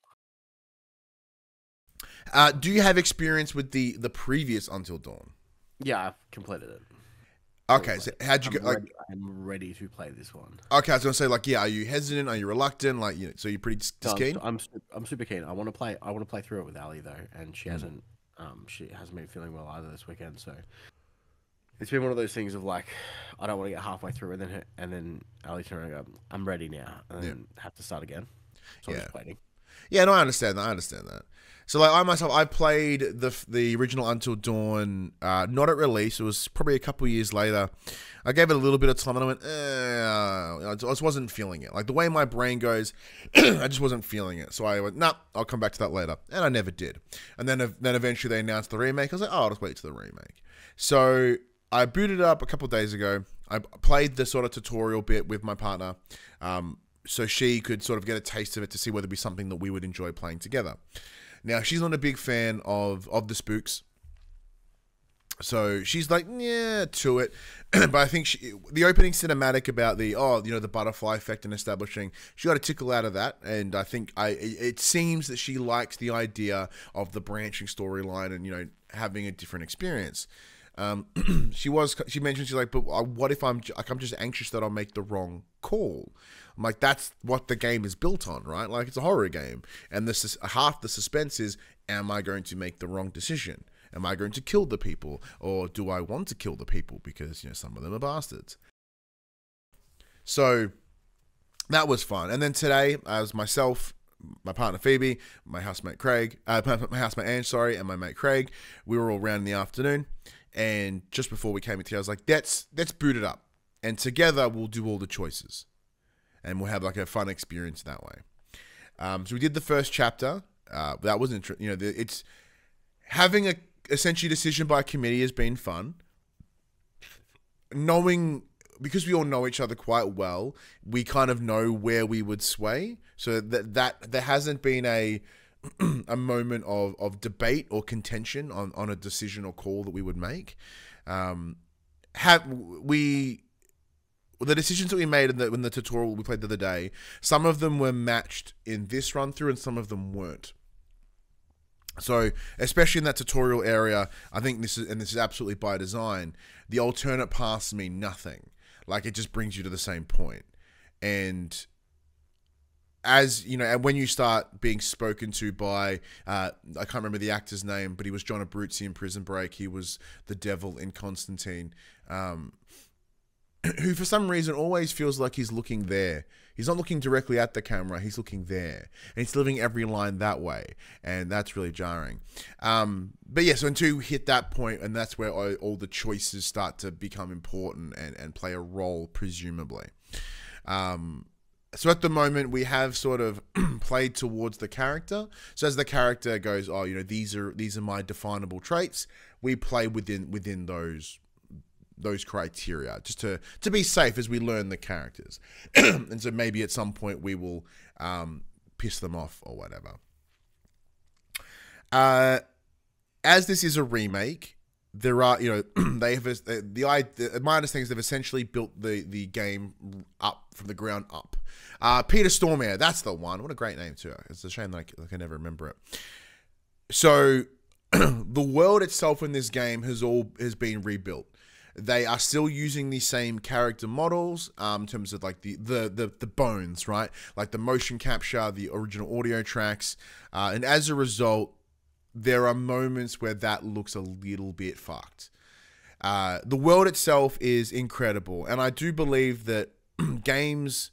Do you have experience with the previous Until Dawn? Yeah, I've completed it. Okay, so how'd you go? I'm ready to play this one. Okay, I was gonna say, like, yeah, are you hesitant? Are you reluctant? Like, so you're pretty keen? I'm super keen. I want to play through it with Ali though, and she hasn't been feeling well either this weekend. So it's been one of those things of like, I don't want to get halfway through and then Ali turn around and go, I'm ready now, and then have to start again. So I'm just waiting. Yeah, no, I understand that. So like I played the original Until Dawn, not at release. It was probably a couple years later. I gave it a little bit of time and I went, I just wasn't feeling it. Like the way my brain goes, I just wasn't feeling it. So I went, nah, I'll come back to that later. And I never did. And then eventually they announced the remake. I was like, oh, I'll just wait to the remake. So I booted it up a couple of days ago. I played the sort of tutorial bit with my partner, so she could sort of get a taste of it to see whether it'd be something that we would enjoy playing together. Now, she's not a big fan of the spooks. So she's like, yeah, to it. But I think the opening cinematic about the butterfly effect and establishing, she got a tickle out of that. And I think it seems that she likes the idea of the branching storyline and, having a different experience. She mentioned, she's like, but what if I'm just anxious that I'll make the wrong call? I'm like, that's what the game is built on, right? Like, it's a horror game. And half the suspense is, am I going to make the wrong decision? Am I going to kill the people? Or do I want to kill the people? Because, some of them are bastards. So, that was fun. And then today, as myself, my partner Phoebe, my housemate Ange, and my mate Craig, we were all around in the afternoon. And just before we came into here, I was like, let's boot it up. And together, we'll do all the choices. And we'll have like a fun experience that way. So we did the first chapter. That was interesting. It's having a essentially decision by committee has been fun. Because we all know each other quite well, we kind of know where we would sway. So that there hasn't been a moment of debate or contention on a decision or call that we would make. The decisions that we made in the tutorial we played the other day, some of them were matched in this run through and some of them weren't. So, especially in that tutorial area, I think this is absolutely by design, the alternate paths mean nothing. Like, it just brings you to the same point. And and when you start being spoken to by, I can't remember the actor's name, but he was John Abruzzi in Prison Break. He was the devil in Constantine. Who for some reason always feels like he's looking there. He's not looking directly at the camera, he's looking there. And he's delivering every line that way. And that's really jarring. But yeah, so until you hit that point, and that's where all the choices start to become important and play a role, presumably. So at the moment, we have sort of played towards the character. So as the character goes, oh, you know, these are my definable traits, we play within those criteria, just to be safe as we learn the characters. And so maybe at some point we will piss them off or whatever. As this is a remake, there are, you know, they have my understanding is they've essentially built the game up from the ground up. Peter Stormare, that's the one. What a great name too. It's a shame that I can never remember it. So the world itself in this game has been rebuilt. They are still using the same character models in terms of like the bones, right? Like the motion capture, the original audio tracks, and as a result, there are moments where that looks a little bit fucked. The world itself is incredible, and I do believe that games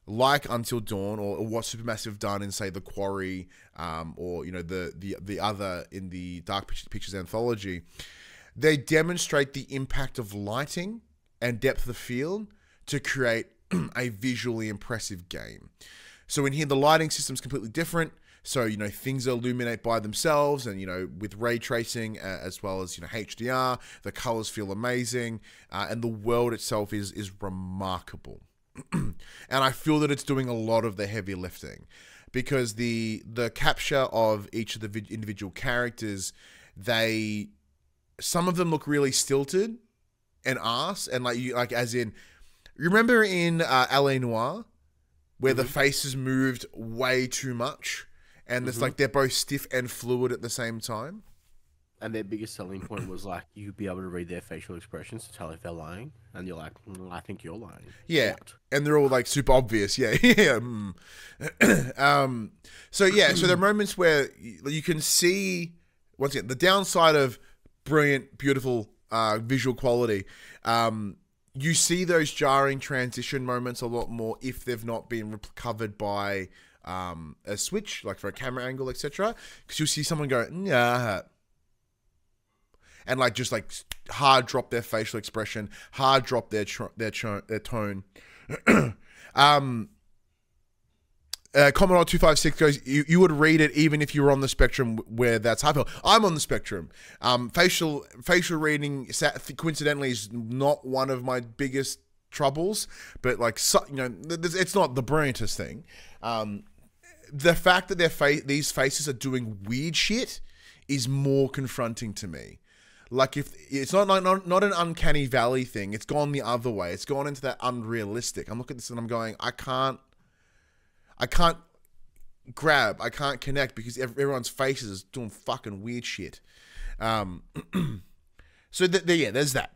like Until Dawn or what Supermassive have done in, say, The Quarry, or, you know, the other in the Dark Pictures anthology, they demonstrate the impact of lighting and depth of field to create a visually impressive game. So in here, the lighting system's completely different. So, you know, things illuminate by themselves, and, you know, with ray tracing as well as, you know, HDR, the colors feel amazing, and the world itself is remarkable. And I feel that it's doing a lot of the heavy lifting, because the capture of each of the individual characters, some of them look really stilted and arse, and like as in, you remember in LA Noire where the faces moved way too much, and it's like they're both stiff and fluid at the same time. And their biggest selling point was like you'd be able to read their facial expressions to tell if they're lying, and you're like, I think you're lying. Yeah, and they're all like super obvious. Yeah, yeah. So yeah, so there are moments where you can see, once again, the downside of brilliant, beautiful visual quality. You see those jarring transition moments a lot more if they've not been covered by a switch, like for a camera angle, etc. Because you'll see someone go, nah, and like just like hard drop their facial expression, hard drop their tone. Commodore 256 goes, you would read it even if you were on the spectrum where that's hyper. I'm on the spectrum. Facial reading, coincidentally, is not one of my biggest troubles, but like, you know, it's not the brilliantest thing. The fact that these faces are doing weird shit is more confronting to me. Like, if it's not an uncanny valley thing, it's gone the other way. It's gone into that unrealistic. I'm looking at this and I'm going, I can't grab, I can't connect, because everyone's faces is doing fucking weird shit. So yeah, there's that.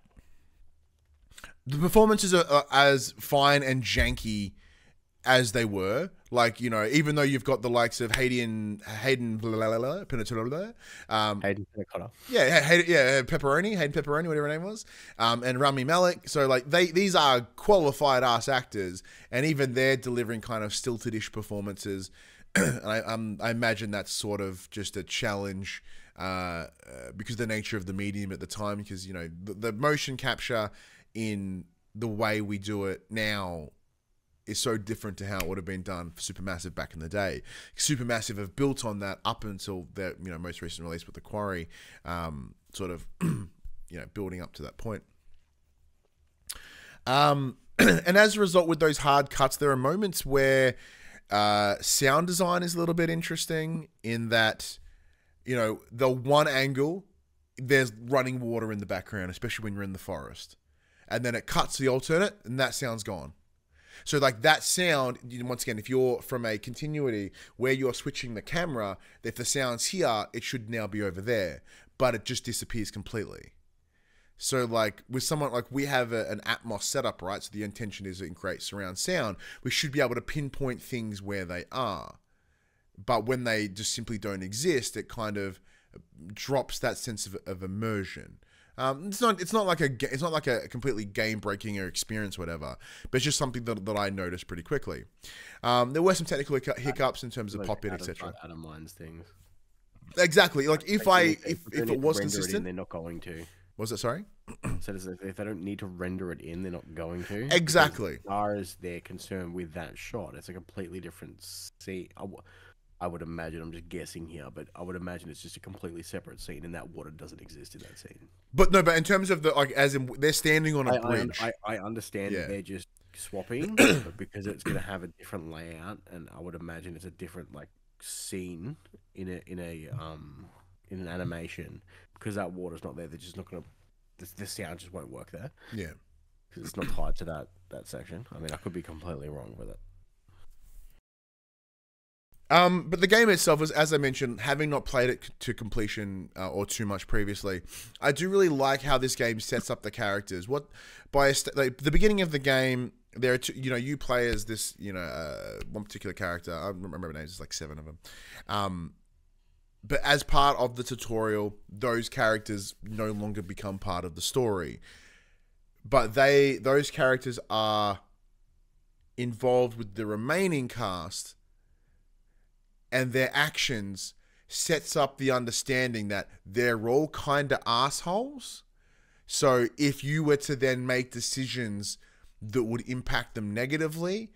The performances are as fine and janky as they were. Like, you know, even though you've got the likes of Hayden Pepperoni, whatever her name was, and Rami Malek. So like these are qualified ass actors, and even they're delivering kind of stilted-ish performances. And I imagine that's sort of just a challenge because of the nature of the medium at the time. Because, you know, the motion capture in the way we do it now is so different to how it would have been done for Supermassive back in the day. Supermassive have built on that up until their, you know, most recent release with The Quarry, sort of, you know, building up to that point. And as a result, with those hard cuts, there are moments where sound design is a little bit interesting in that, you know, the one angle, there's running water in the background, especially when you're in the forest. And then it cuts to the alternate, and that sound's gone. So like that sound, once again, if you're from a continuity where you're switching the camera, if the sound's here, it should now be over there, but it just disappears completely. So like with someone, like we have an Atmos setup, right? So the intention is to create surround sound. We should be able to pinpoint things where they are. But when they just simply don't exist, it kind of drops that sense of immersion. It's not like a completely game breaking or experience or whatever, but it's just something that I noticed pretty quickly. There were some technical hiccups in terms of pop-in, etc. Adam minds things. Exactly. Like if it was render consistent, they're not going to. Was it, sorry? So if they don't need to render it in, they're not going to. Exactly. As far as they're concerned with that shot, it's a completely different scene. I would imagine, I'm just guessing here, but I would imagine it's just a completely separate scene, and that water doesn't exist in that scene. But in terms of as in they're standing on a bridge. I understand that they're just swapping, but because it's going to have a different layout, and I would imagine it's a different scene in an animation, because that water's not there. They're just not going to. The sound just won't work there. Yeah, because it's not tied to that section. I mean, I could be completely wrong with it. But the game itself is, as I mentioned, having not played it to completion or too much previously, I do really like how this game sets up the characters. The beginning of the game, there are you play as this one particular character. I don't remember names. It's like 7 of them. But as part of the tutorial, those characters no longer become part of the story. But those characters are involved with the remaining cast. And their actions sets up the understanding that they're all kind of assholes. So if you were to then make decisions that would impact them negatively,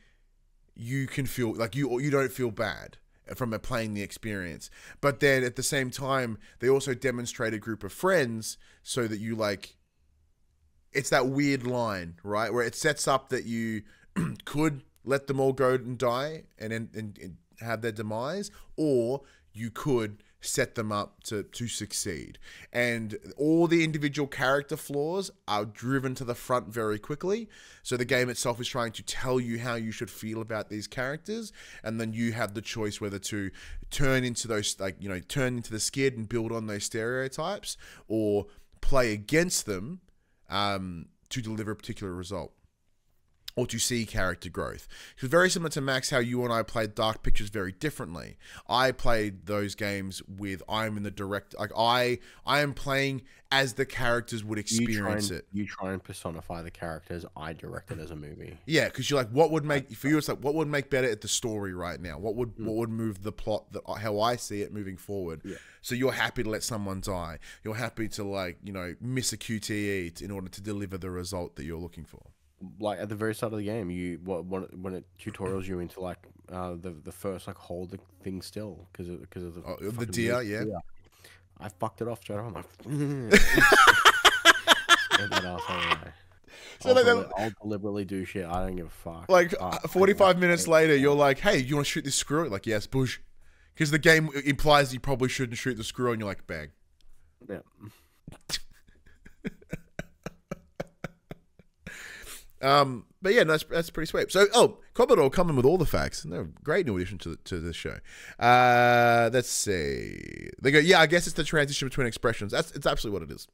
you can feel like you don't feel bad from playing the experience. But then at the same time, they also demonstrate a group of friends so that you it's that weird line, right? Where it sets up that you could let them all go and die and have their demise, or you could set them up to succeed. And all the individual character flaws are driven to the front very quickly. So the game itself is trying to tell you how you should feel about these characters, and then you have the choice whether to turn into those, turn into the skid and build on those stereotypes, or play against them to deliver a particular result, or to see character growth. It's very similar to Max, how you and I played Dark Pictures very differently. I played those games with I'm in the direct, I am playing as the characters would experience it. You try and personify the characters. I direct it as a movie. Yeah, because you're like, what would make for you? It's like, what would make better at the story right now? What would move the plot how I see it moving forward? Yeah. So you're happy to let someone die. You're happy to miss a QTE in order to deliver the result that you're looking for. Like at the very start of the game, when it tutorials you into the first hold the thing still because of the deer, yeah. I fucked it off straight on. I'll deliberately do shit. I don't give a fuck. 45 minutes later, you're like, "Hey, you want to shoot this squirrel?" Like, yes, bush, because the game implies you probably shouldn't shoot the squirrel, and you're like, "Bang." Yeah. But yeah, no, that's pretty sweet. So, Commodore coming with all the facts, and they're a great new addition to this show. Let's see. They go, yeah, I guess it's the transition between expressions. It's absolutely what it is.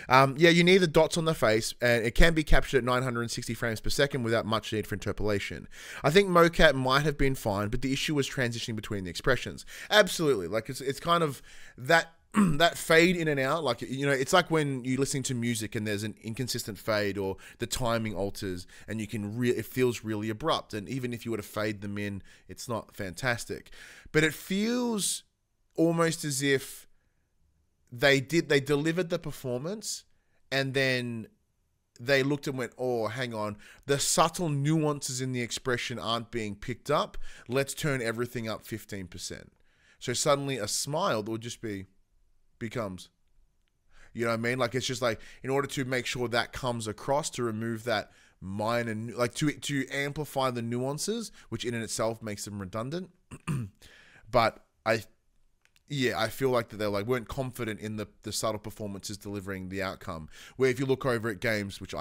Yeah, you need the dots on the face, and it can be captured at 960 frames per second without much need for interpolation. I think mocap might have been fine, but the issue was transitioning between the expressions. Absolutely, it's kind of that. That fade in and out, it's like when you're listening to music and there's an inconsistent fade, or the timing alters, and it feels really abrupt. And even if you were to fade them in, it's not fantastic. But it feels almost as if they delivered the performance, and then they looked and went, oh, hang on, the subtle nuances in the expression aren't being picked up. Let's turn everything up 15%. So suddenly a smile that would just becomes, you know what I mean? It's just in order to make sure that comes across, to remove that minor, to amplify the nuances, which in and itself makes them redundant. But I feel like that they weren't confident in the subtle performances delivering the outcome. Where if you look over at games, which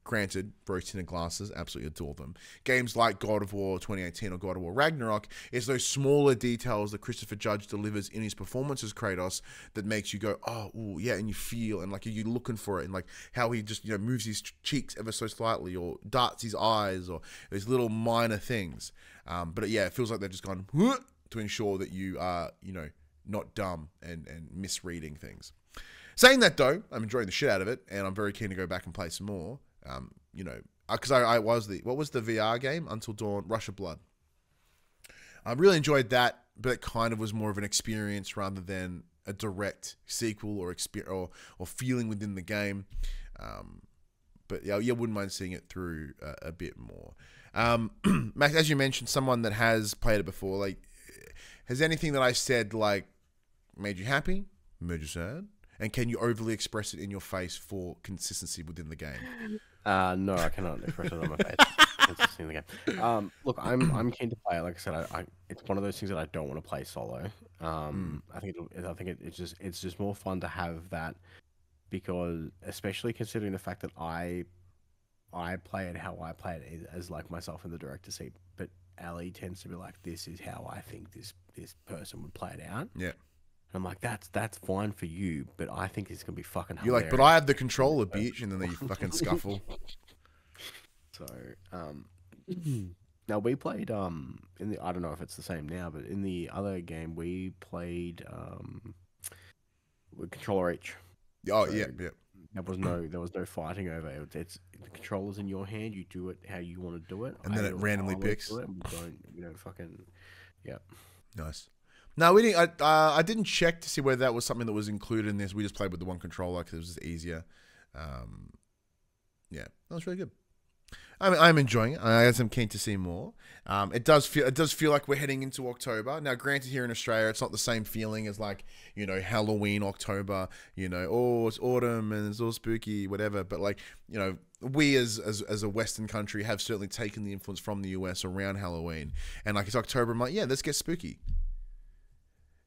granted, rose-tinted glasses, absolutely adore them. Games like God of War 2018 or God of War Ragnarok, it's those smaller details that Christopher Judge delivers in his performance as Kratos that makes you go, oh, ooh, yeah, and you feel, and you're looking for it, and how he just, moves his cheeks ever so slightly, or darts his eyes, or these little minor things. But yeah, it feels like they've just gone to ensure that you are, not dumb and misreading things. Saying that though, I'm enjoying the shit out of it, and I'm very keen to go back and play some more. Because I was what was the VR game? Until Dawn, Rush of Blood. I really enjoyed that, but it kind of was more of an experience rather than a direct sequel or feeling within the game. But yeah, you wouldn't mind seeing it through a bit more. Max, as you mentioned, someone that has played it before, like, has anything that I said like made you happy, made you sad, and can you overly express it in your face for consistency within the game? No, I cannot express it on my face. Consistency in the game. Look, I'm keen to play it. Like I said, it's one of those things that I don't want to play solo. I think it's just more fun to have that, because especially considering the fact that I play it how I play it as like myself in the director's seat, but Ali tends to be like, this is how I think this person would play it out. Yeah. And I'm like, that's fine for you, but I think it's gonna be fucking hilarious. You're like, but I have the controller, bitch, and then they fucking scuffle. So, now we played in the, I don't know if it's the same now, but in the other game we played with controller each. Oh, So yeah. there was no fighting over it. It's the controller's in your hand. You do it how you want to do it, And then it randomly picks. Do it, and we don't, fucking, yeah. Nice. No, we didn't. I didn't check to see whether that was something that was included in this. We just played with the one controller because it was just easier. Yeah, that was really good. I'm enjoying it. I guess I'm keen to see more. It does feel like we're heading into October. Now, granted, here in Australia, it's not the same feeling as like, Halloween, October. Oh, it's autumn and it's all spooky, whatever. But like, we as a Western country have certainly taken the influence from the US around Halloween. And like it's October, I'm like, yeah, let's get spooky.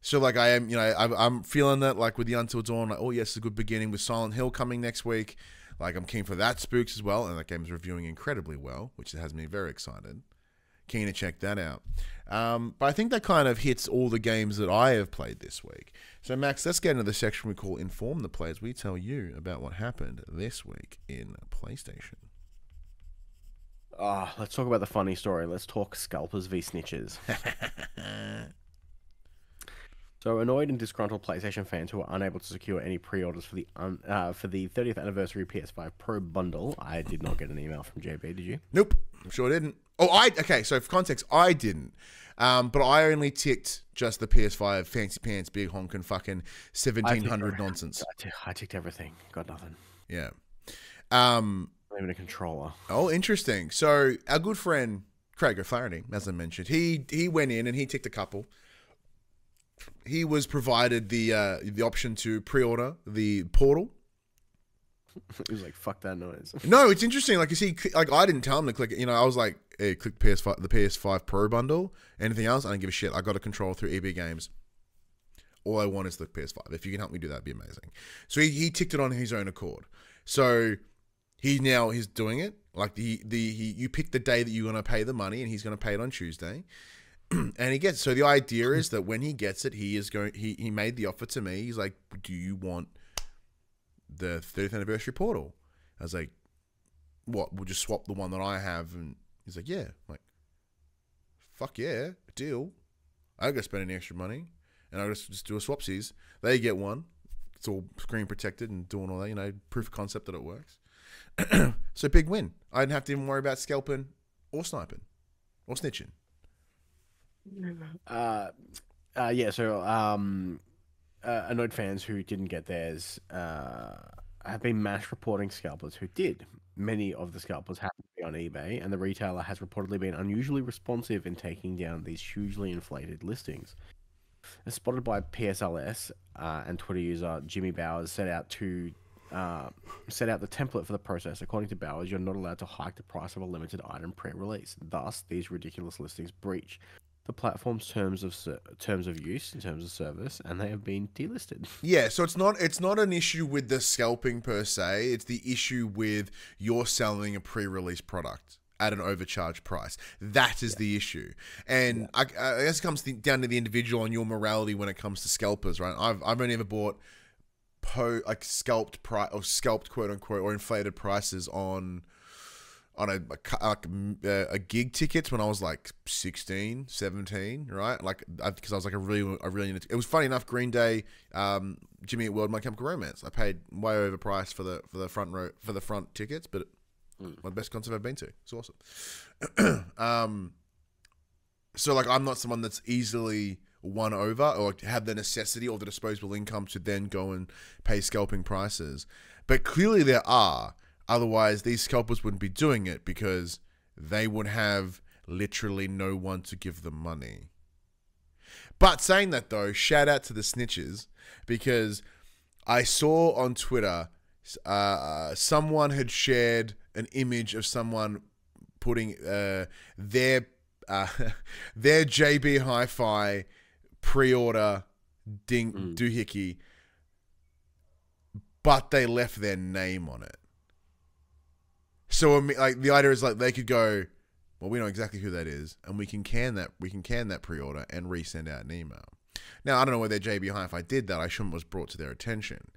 So like I am, I'm feeling that like with the Until Dawn, like, oh yes, it's a good beginning with Silent Hill coming next week. Like I'm keen for that spooks as well, and that game's reviewing incredibly well, which has me very excited. Keen to check that out. But I think that kind of hits all the games that I have played this week. So Max, let's get into the section we call Inform the Players. We tell you about what happened this week in PlayStation. Let's talk about the funny story. Let's talk Scalpers v Snitches. So annoyed and disgruntled PlayStation fans who are unable to secure any pre-orders for the 30th anniversary PS5 Pro bundle. I did not get an email from JB, did you? Nope, sure didn't. Okay, so for context, I didn't. But I only ticked just the PS5 fancy pants, big honkin' fucking 1700 nonsense. I ticked everything. Got nothing. Yeah. Not even a controller. Oh, interesting. So our good friend Craig O'Flaherty, as I mentioned, he went in and he ticked a couple. He was provided the option to pre-order the Portal. He was like, "Fuck that noise." No, it's interesting. Like, I didn't tell him to click. I was like, "Hey, click the PS5 Pro bundle. Anything else? I don't give a shit. I got a controller through EB Games. All I want is the PS5. If you can help me do that, it'd be amazing." So he ticked it on his own accord. So he's doing it. Like you pick the day that you're gonna pay the money, and he's gonna pay it on Tuesday. And he gets, so the idea is that when he gets it, he made the offer to me. He's like, "Do you want the 30th anniversary Portal?" I was like, "What? We'll just swap the one that I have." And he's like, "Yeah." I'm like, fuck yeah, deal. I gotta spend any extra money, and I just do a swapsies. They get one. It's all screen protected and doing all that, proof of concept that it works. So big win. I didn't have to even worry about scalping or sniping or snitching. Annoyed fans who didn't get theirs have been mass reporting scalpers who did. Many of the scalpers happen to be on eBay, and the retailer has reportedly been unusually responsive in taking down these hugely inflated listings. As spotted by PSLS and Twitter user Jimmy Bowers set out the template for the process. According to Bowers, you're not allowed to hike the price of a limited item pre-release. Thus, these ridiculous listings breach the platform's terms of use, in terms of service, and they have been delisted. Yeah, so it's not an issue with the scalping per se. It's the issue with you're selling a pre-release product at an overcharged price. That is the issue, and I guess it comes down to the individual and your morality when it comes to scalpers, right? I've only ever bought scalped quote unquote or inflated prices on on a gig tickets when I was like 16, 17, right? Like, because I was like a really it was funny enough. Green Day, Jimmy Eat World, My Chemical Romance. I paid way overpriced for the front tickets, but one of the best concerts I've ever been to. It's awesome. So like, I'm not someone that's easily won over or have the necessity or the disposable income to then go and pay scalping prices, but clearly there are. Otherwise, these scalpers wouldn't be doing it because they would have literally no one to give them money. But saying that though, shout out to the snitches, because I saw on Twitter someone had shared an image of someone putting their JB Hi-Fi pre-order doohickey, but they left their name on it. So like the idea is like they could go, well, we know exactly who that is, and we can can that pre-order and resend out an email. Now I don't know whether JB Hi-Fi did that. I assume it was brought to their attention,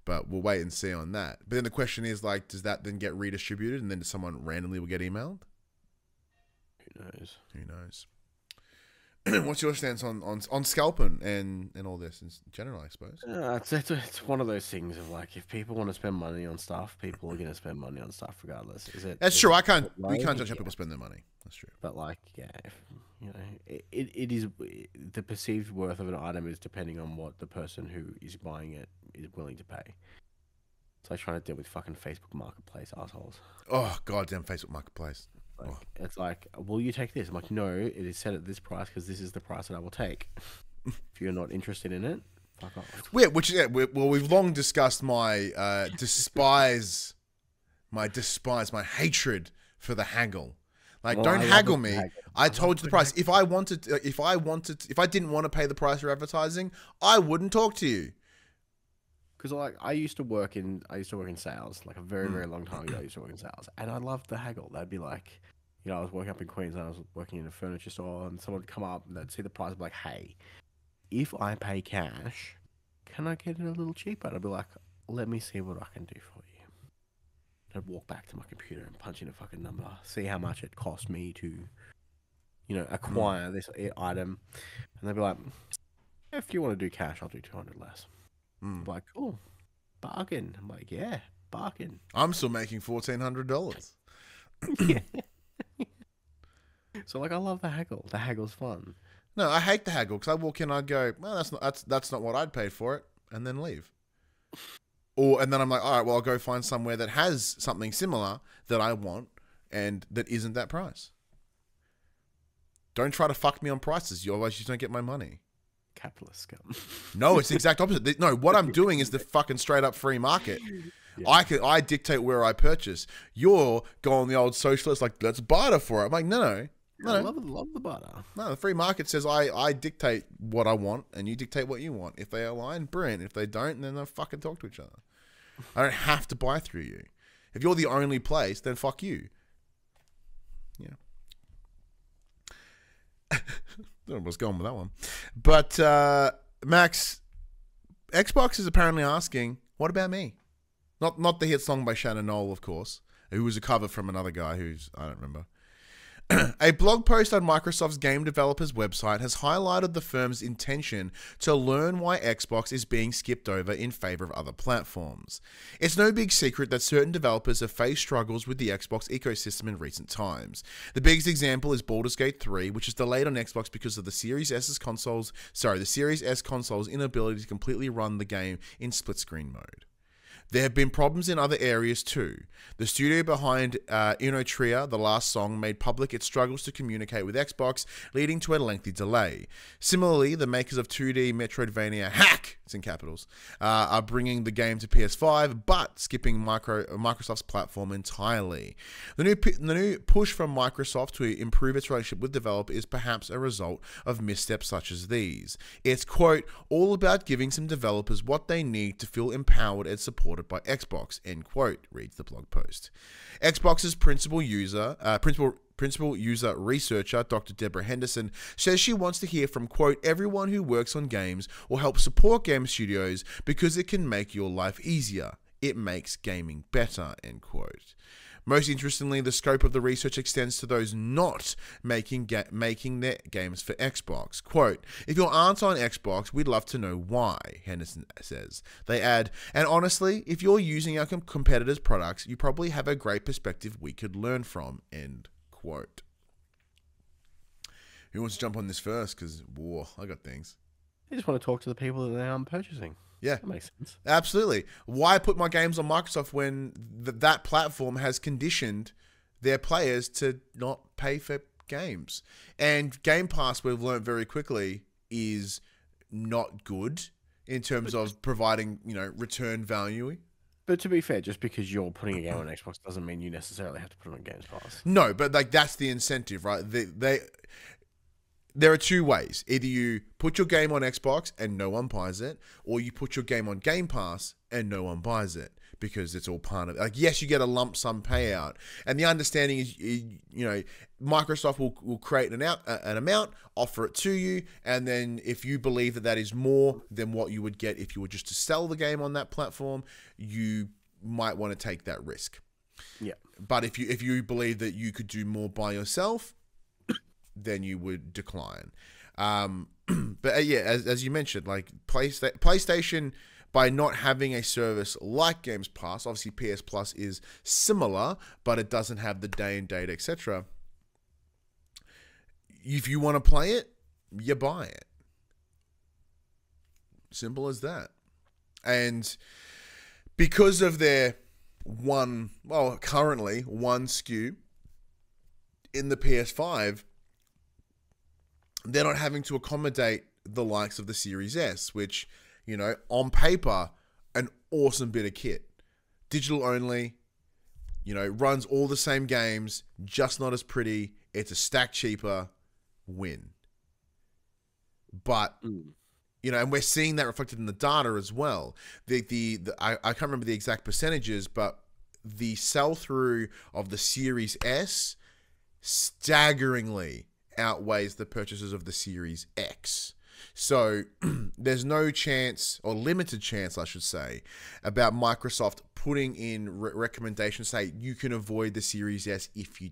but we'll wait and see on that. But then the question is like, does that then get redistributed, and then someone randomly will get emailed? Who knows? Who knows? What's your stance on scalping and all this in general, I suppose? It's one of those things of like, if people want to spend money on stuff, people are going to spend money on stuff regardless. That's true. We can't judge how people spend their money. That's true. But like, yeah, it is the perceived worth of an item is depending on what the person who is buying it is willing to pay. It's like trying to deal with fucking Facebook Marketplace assholes. Oh, goddamn Facebook Marketplace. It's like, will you take this? I'm like, no, it is set at this price because this is the price that I will take. If you're not interested in it, fuck off. Yeah, we've long discussed my my hatred for the haggle. Like, well, don't haggle me. I told you the price. If I didn't want to pay the price for advertising, I wouldn't talk to you. Because like I used to work in sales, like a very long time ago. I used to work in sales, and I loved the haggle. They'd be like, I was working up in Queensland. I was working in a furniture store, and someone would come up and they'd see the price, and be like, "Hey, if I pay cash, can I get it a little cheaper?" And I'd be like, "Let me see what I can do for you." I'd walk back to my computer and punch in a fucking number, see how much it cost me to, acquire this item, and they'd be like, "If you want to do cash, I'll do 200 less." I'm like, cool, bargain. I'm like, yeah, bargain. I'm still making $1,400. Yeah. So like, I love the haggle. The haggle's fun. No, I hate the haggle because I walk in, I'd go, well, that's not what I'd pay for it, and then leave. And then I'm like, all right, well, I'll go find somewhere that has something similar that I want and that isn't that price. Don't try to fuck me on prices, otherwise you don't get my money. Capitalist scum. No, it's the exact opposite. No, what I'm doing is the fucking straight up free market. Yeah. I dictate where I purchase. You're going the old socialist, like, let's barter for it. I'm like, no. I love the barter. No, the free market says I dictate what I want and you dictate what you want. If they align, brilliant. If they don't, then they'll fucking talk to each other. I don't have to buy through you. If you're the only place, then fuck you. Yeah. Don't know what's going with that one. But, Max, Xbox is apparently asking, what about me? Not the hit song by Shannon Knoll, of course, who was a cover from another guy who's, I don't remember. A blog post on Microsoft's game developers website has highlighted the firm's intention to learn why Xbox is being skipped over in favor of other platforms. It's no big secret that certain developers have faced struggles with the Xbox ecosystem in recent times. The biggest example is Baldur's Gate 3, which is delayed on Xbox because of the Series S console's inability to completely run the game in split-screen mode. There have been problems in other areas too. The studio behind Inotria, The Last Song, made public its struggles to communicate with Xbox, leading to a lengthy delay. Similarly, the makers of 2D Metroidvania Hack, it's in capitals, are bringing the game to PS5, but skipping Microsoft's platform entirely. The new push from Microsoft to improve its relationship with developers is perhaps a result of missteps such as these. It's, quote, all about giving some developers what they need to feel empowered and supported by Xbox, end quote, reads the blog post. Xbox's principal user researcher, Dr. Deborah Henderson, says she wants to hear from, quote, everyone who works on games or helps support game studios because it can make your life easier. It makes gaming better, end quote. Most interestingly, the scope of the research extends to those not making their games for Xbox. Quote, if you aren't on Xbox, we'd love to know why, Henderson says. They add, and honestly, if you're using our competitors' products, you probably have a great perspective we could learn from, end quote. Who wants to jump on this first? Because, whoa, I got things. I just want to talk to the people that they aren't purchasing. Yeah. That makes sense. Absolutely. Why put my games on Microsoft when that platform has conditioned their players to not pay for games? And Game Pass, we've learned very quickly, is not good in terms of providing, return value. But to be fair, just because you're putting a game on Xbox doesn't mean you necessarily have to put it on Game Pass. No, but that's the incentive, right? There are two ways. Either you put your game on Xbox and no one buys it, or you put your game on Game Pass and no one buys it because it's all part of it. Yes, you get a lump sum payout. And the understanding is, Microsoft will create an amount, offer it to you, and then if you believe that is more than what you would get if you were just to sell the game on that platform, you might want to take that risk. Yeah. But if you believe that you could do more by yourself, then you would decline. But yeah, as you mentioned, like PlayStation, by not having a service like Games Pass, obviously PS Plus is similar, but it doesn't have the day and date, etc. If you want to play it, you buy it. Simple as that. And because of their currently one SKU in the PS5, they're not having to accommodate the likes of the Series S, which, on paper, an awesome bit of kit. Digital only, runs all the same games, just not as pretty. It's a stack cheaper, win. But, and we're seeing that reflected in the data as well. I can't remember the exact percentages, but the sell-through of the Series S staggeringly outweighs the purchases of the Series X. So there's no chance, or limited chance, I should say, about Microsoft putting in recommendations say you can avoid the Series S if you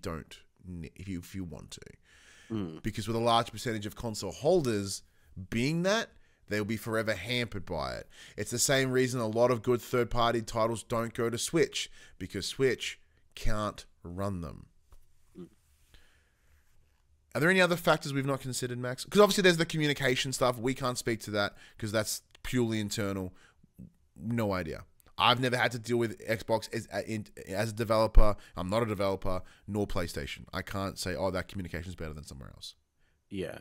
want to. Because with a large percentage of console holders being that, they'll be forever hampered by it. It's the same reason a lot of good third-party titles don't go to Switch, because Switch can't run them. Are there any other factors we've not considered, Max? Because obviously there's the communication stuff. We can't speak to that because that's purely internal. No idea. I've never had to deal with Xbox as a developer. I'm not a developer, nor PlayStation. I can't say, that communication is better than somewhere else. Yeah.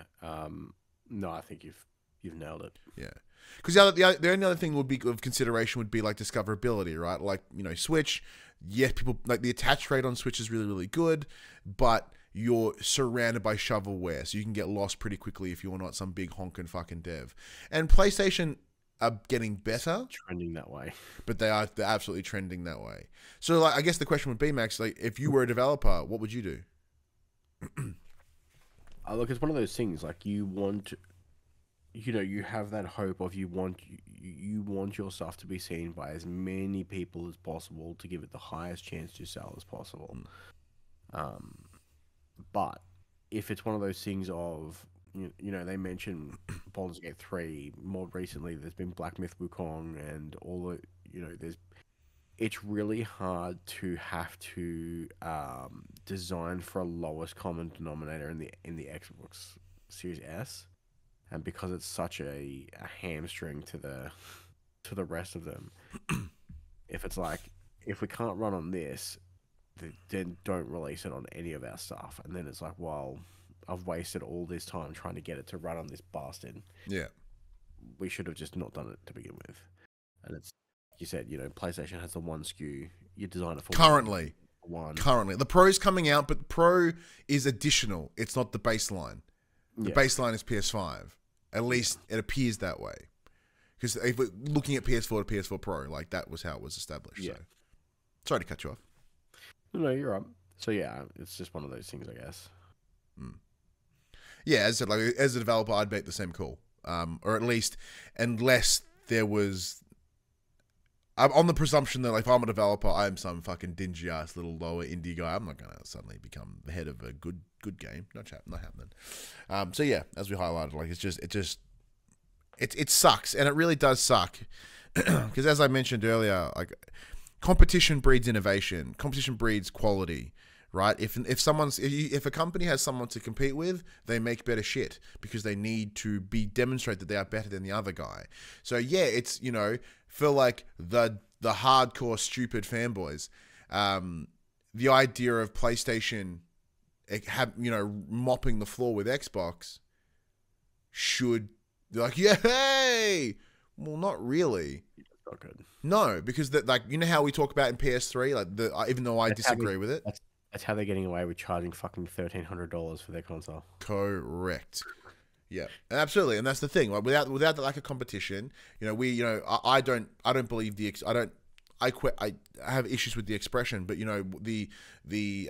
No, I think you've nailed it. Yeah. Because the only other thing would be of consideration would be like discoverability, right? Like, Switch, yes, people like the attach rate on Switch is really, really good, but you're surrounded by shovelware, so you can get lost pretty quickly if you're not some big honkin' fucking dev. And PlayStation are getting better. Trending that way. But they're absolutely trending that way. So I guess the question would be, Max, like if you were a developer, what would you do? Look, it's one of those things, like you want, you have that hope of you want your stuff to be seen by as many people as possible to give it the highest chance to sell as possible. But if it's one of those things of, they mentioned Baldur's Gate 3, more recently there's been Black Myth Wukong and all the, it's really hard to have to design for a lowest common denominator in the Xbox Series S. And because it's such a hamstring to the rest of them, if it's like, if we can't run on this, then don't release it on any of our stuff. And then it's like, well, I've wasted all this time trying to get it to run on this bastard. Yeah. We should have just not done it to begin with. And it's, you said, PlayStation has the one SKU. You design it for Currently. one. Currently. The Pro's coming out, but Pro is additional. It's not the baseline. The baseline is PS5. At least it appears that way. Because if we're looking at PS4 to PS4 Pro, like that was how it was established. Yeah. So. Sorry to cut you off. No, you're right. So yeah, it's just one of those things, I guess. Yeah, as I said, like as a developer, I'd make the same call, or at least unless there was I'm on the presumption that, like, if I'm a developer, I'm some fucking dingy ass little lower indie guy. I'm not gonna suddenly become the head of a good game. Not happening. So yeah, as we highlighted, like, it sucks, and it really does suck, because as I mentioned earlier, like, competition breeds innovation. Competition breeds quality. Right? If a company has someone to compete with, they make better shit because they need to demonstrate that they are better than the other guy. So yeah, it's, you know, for like the hardcore stupid fanboys, the idea of PlayStation mopping the floor with Xbox should be like, yeah, hey, well, not really. Not good. No, because like, you know how we talk about in PS3, like even though I disagree with it. That's how they're getting away with charging fucking $1,300 for their console. Correct. Yeah, absolutely, and that's the thing. Like, without the lack of competition, I don't believe I have issues with the expression, but the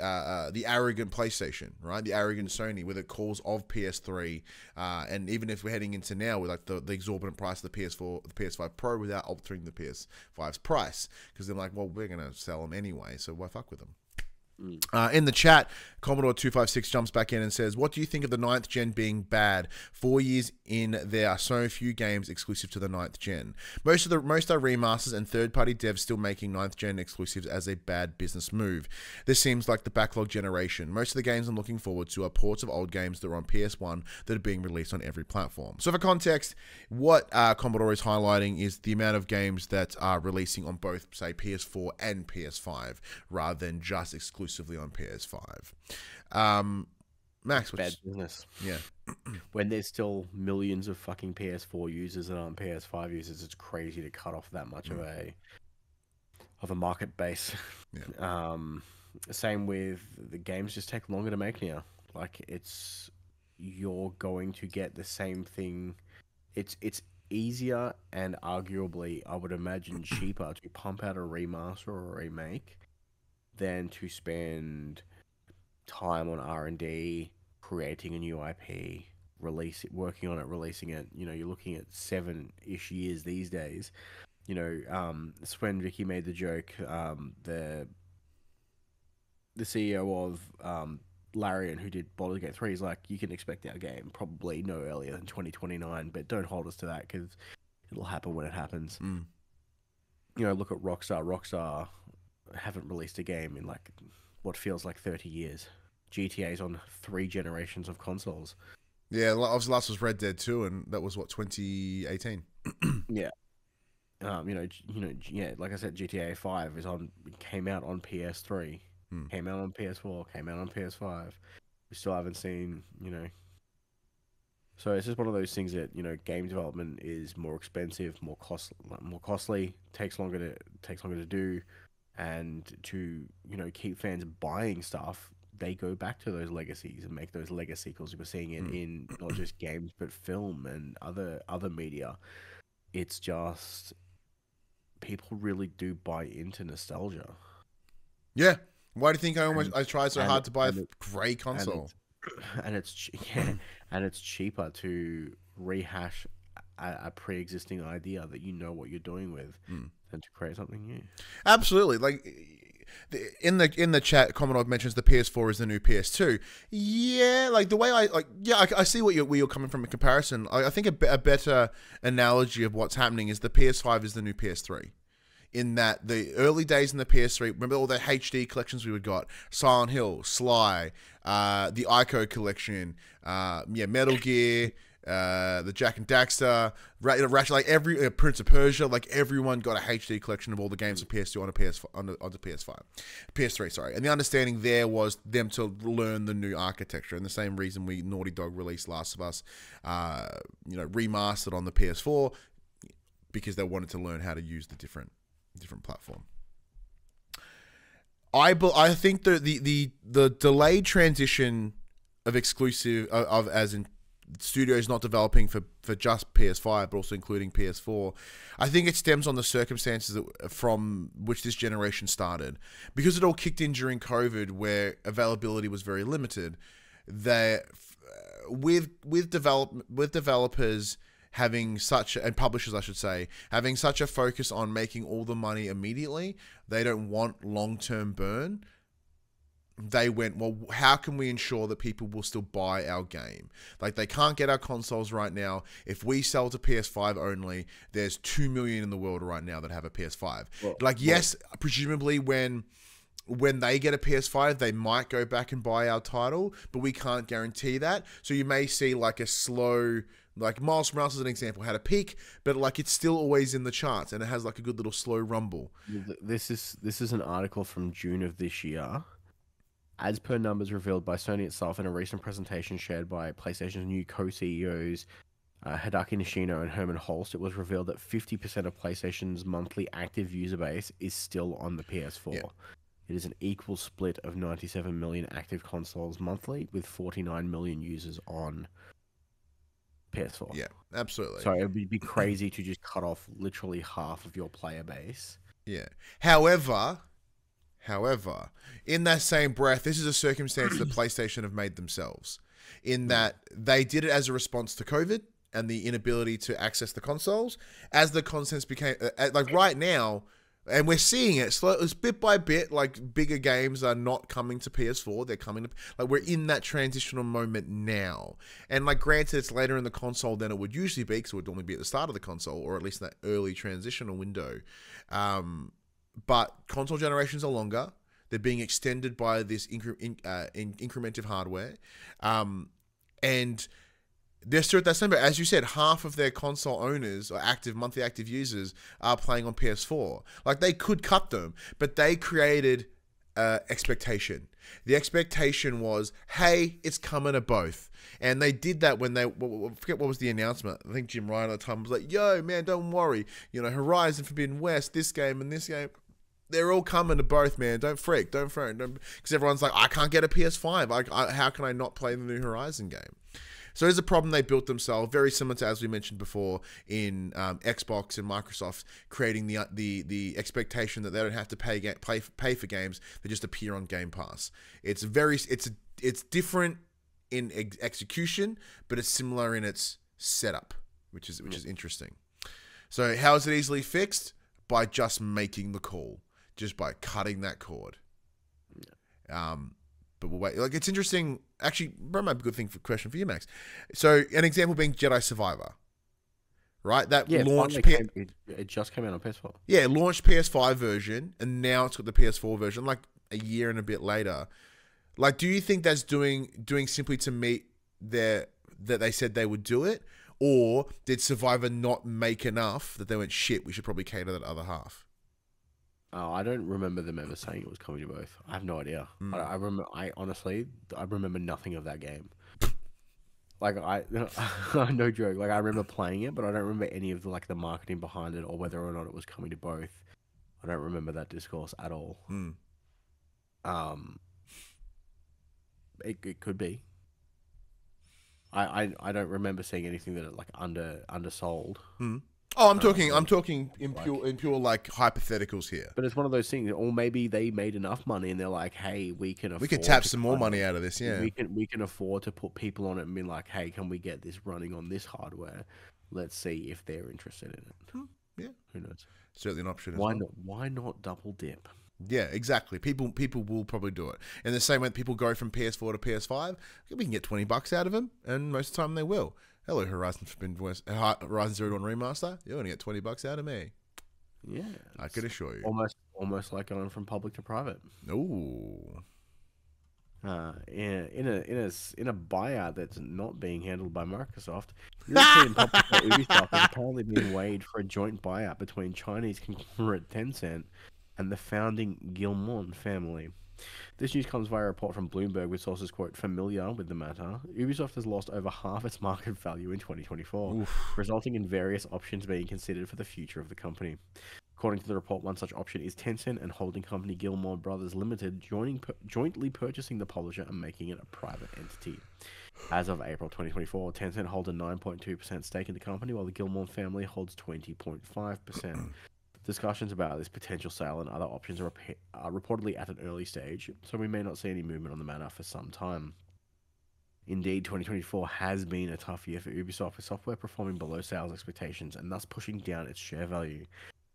arrogant PlayStation, right? The arrogant Sony, with the calls of PS3, and even if we're heading into now with like the exorbitant price of the PS4, the PS5 Pro, without altering the PS5's price, because they're like, well, we're gonna sell them anyway, so why fuck with them? In the chat, Commodore 256 jumps back in and says, what do you think of the 9th gen being bad? 4 years in, there are so few games exclusive to the 9th gen. Most are remasters, and third-party devs still making 9th gen exclusives as a bad business move. This seems like the backlog generation. Most of the games I'm looking forward to are ports of old games that are on PS1 that are being released on every platform. So for context, what Commodore is highlighting is the amount of games that are releasing on both, say, PS4 and PS5, rather than just exclusively on PS5. Max, bad business. Yeah. When there's still millions of fucking PS4 users that aren't PS5 users, it's crazy to cut off that much of a market base. Yeah. Same with the games just take longer to make now. Like, you're going to get the same thing. It's easier and arguably, I would imagine, cheaper to pump out a remaster or a remake than to spend time on R&D, creating a new IP, working on it, releasing it. You know, you're looking at 7-ish years these days. You know, it's when Vicky made the joke, the CEO of Larian, who did Baldur's Gate 3, is like, you can expect our game probably no earlier than 2029, but don't hold us to that, because it'll happen when it happens. You know, look at Rockstar. Rockstar haven't released a game in like what feels like 30 years. GTA's on 3 generations of consoles. Yeah, last was Red Dead 2, and that was what, 2018. Yeah. Yeah, like I said, GTA 5 came out on PS3, came out on PS4, came out on PS5. We still haven't seen, So it's just one of those things that, game development is more expensive, more costly, takes longer to do. And to, keep fans buying stuff, they go back to those legacies and make those legacy sequels. We're seeing it in not just games, but film and other media. It's just, people really do buy into nostalgia. Yeah. Why do you think I tried so hard to buy a great console? And it's cheaper to rehash a pre-existing idea that you know what you're doing with than to create something new. Absolutely. Like, in the chat, Commodore mentions the PS4 is the new PS2. Yeah, like the way I see where you're coming from in comparison. I think a better analogy of what's happening is the PS5 is the new PS3. In that the early days in the PS3, remember all the HD collections we got? Silent Hill, Sly, the Ico collection, Metal Gear, the Jack and Daxter, Ratchet, like every Prince of Persia, like everyone got a HD collection of all the games of PS2 onto PS3, sorry. And the understanding there was them to learn the new architecture, and the same reason Naughty Dog released Last of Us, remastered on the PS4, because they wanted to learn how to use the different platform. I think the delayed transition of exclusive as in studios not developing for just PS5 but also including PS4, I think it stems on the circumstances from which this generation started, because it all kicked in during COVID, where availability was very limited. That with developers and publishers, I should say, having such a focus on making all the money immediately, they don't want long-term burn. They went, well, how can we ensure that people will still buy our game? Like, they can't get our consoles right now. If we sell to PS5 only, there's 2 million in the world right now that have a PS5. Yes, presumably when they get a PS5, they might go back and buy our title, but we can't guarantee that. So you may see like a slow, like Miles Morales as an example, had a peak, but like it's still always in the charts and it has like a good little slow rumble. This is an article from June of this year. As per numbers revealed by Sony itself in a recent presentation shared by PlayStation's new co-CEOs, Hideki Nishino and Herman Holst, it was revealed that 50% of PlayStation's monthly active user base is still on the PS4. Yeah. It is an equal split of 97 million active consoles monthly, with 49 million users on PS4. Yeah, absolutely. So it would be crazy to just cut off literally half of your player base. Yeah. However, in that same breath, this is a circumstance that PlayStation have made themselves, in that they did it as a response to COVID and the inability to access the consoles. As the consoles became, like right now, and we're seeing it it's bit by bit, like bigger games are not coming to PS4. They're coming to, like, we're in that transitional moment now. And like, granted, it's later in the console than it would usually be, because it would normally be at the start of the console, or at least in that early transitional window. But console generations are longer. They're being extended by this incrementive hardware. And they're still at that same, but as you said, half of their console owners or monthly active users are playing on PS4. Like, they could cut them, but they created expectation. The expectation was, hey, it's coming to both. And they did that when I forget what was the announcement. I think Jim Ryan at the time was like, yo, man, don't worry. You know, Horizon Forbidden West, this game and this game, they're all coming to both, man. Don't freak. Because everyone's like, I can't get a PS5. How can I not play the new Horizon game? So there's a problem they built themselves, very similar to, as we mentioned before, in Xbox and Microsoft, creating the expectation that they don't have to pay for games; they just appear on Game Pass. It's different in execution, but it's similar in its setup, which is interesting. So how is it easily fixed? By just making the call, just by cutting that cord. But we'll wait. Like, it's interesting. Actually, that might be a good question for you, Max. So, an example being Jedi Survivor, right? That launched. It just came out on PS4. Yeah, it launched PS5 version, and now it's got the PS4 version. Like a year and a bit later. Like, do you think that's doing simply to meet that they said they would do it, or did Survivor not make enough that they went, shit, we should probably cater that other half? Oh, I don't remember them ever saying it was coming to both. I have no idea. I honestly remember nothing of that game. Like, no joke. Like, I remember playing it, but I don't remember any of the marketing behind it or whether or not it was coming to both. I don't remember that discourse at all. It could be. I don't remember seeing anything that it undersold. Oh, I'm talking in pure like hypotheticals here. But it's one of those things, or maybe they made enough money and they're like, hey, we can tap some more money out of this. Yeah, we can afford to put people on it and be like, hey, can we get this running on this hardware? Let's see if they're interested in it. Yeah, who knows? Certainly an option. Why not double dip? Yeah, exactly. People will probably do it. And the same way people go from PS4 to PS5, we can get $20 out of them, and most of the time they will. Hello, Horizon Zero Dawn Remaster. You're gonna get $20 out of me. Yeah, I can assure you. Almost like going from public to private. Ooh. In a buyout that's not being handled by Microsoft, European publisher Ubisoft is apparently being weighed for a joint buyout between Chinese conglomerate Tencent and the founding Gilmon family. This news comes via a report from Bloomberg with sources, quote, familiar with the matter. Ubisoft has lost over half its market value in 2024, resulting in various options being considered for the future of the company. According to the report, one such option is Tencent and holding company Gilmore Brothers Limited jointly purchasing the publisher and making it a private entity. As of April 2024, Tencent holds a 9.2% stake in the company, while the Gilmore family holds 20.5%. Discussions about this potential sale and other options are reportedly at an early stage, so we may not see any movement on the matter for some time. Indeed, 2024 has been a tough year for Ubisoft, with software performing below sales expectations and thus pushing down its share value.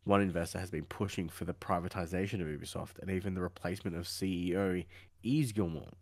One investor has been pushing for the privatization of Ubisoft and even the replacement of CEO Yves Guillemot.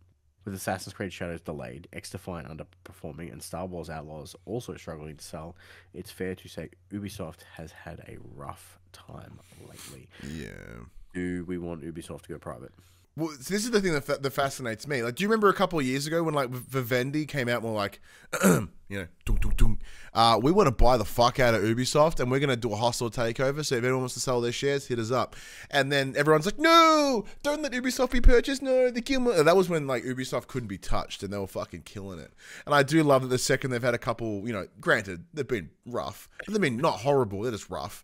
With Assassin's Creed Shadows delayed, XDefiant underperforming, and Star Wars Outlaws also struggling to sell, it's fair to say Ubisoft has had a rough time lately. Yeah. Do we want Ubisoft to go private? Well, so this is the thing that fascinates me. Like, do you remember a couple of years ago when like Vivendi came out more like, you know, dun, dun, dun, we want to buy the fuck out of Ubisoft and we're going to do a hostile takeover. So if anyone wants to sell their shares, hit us up. And then everyone's like, no, don't let Ubisoft be purchased. No, the kill. That was when like Ubisoft couldn't be touched and they were fucking killing it. And I do love that the second they've had a couple, you know, granted they've been rough, but they've been not horrible. They're just rough.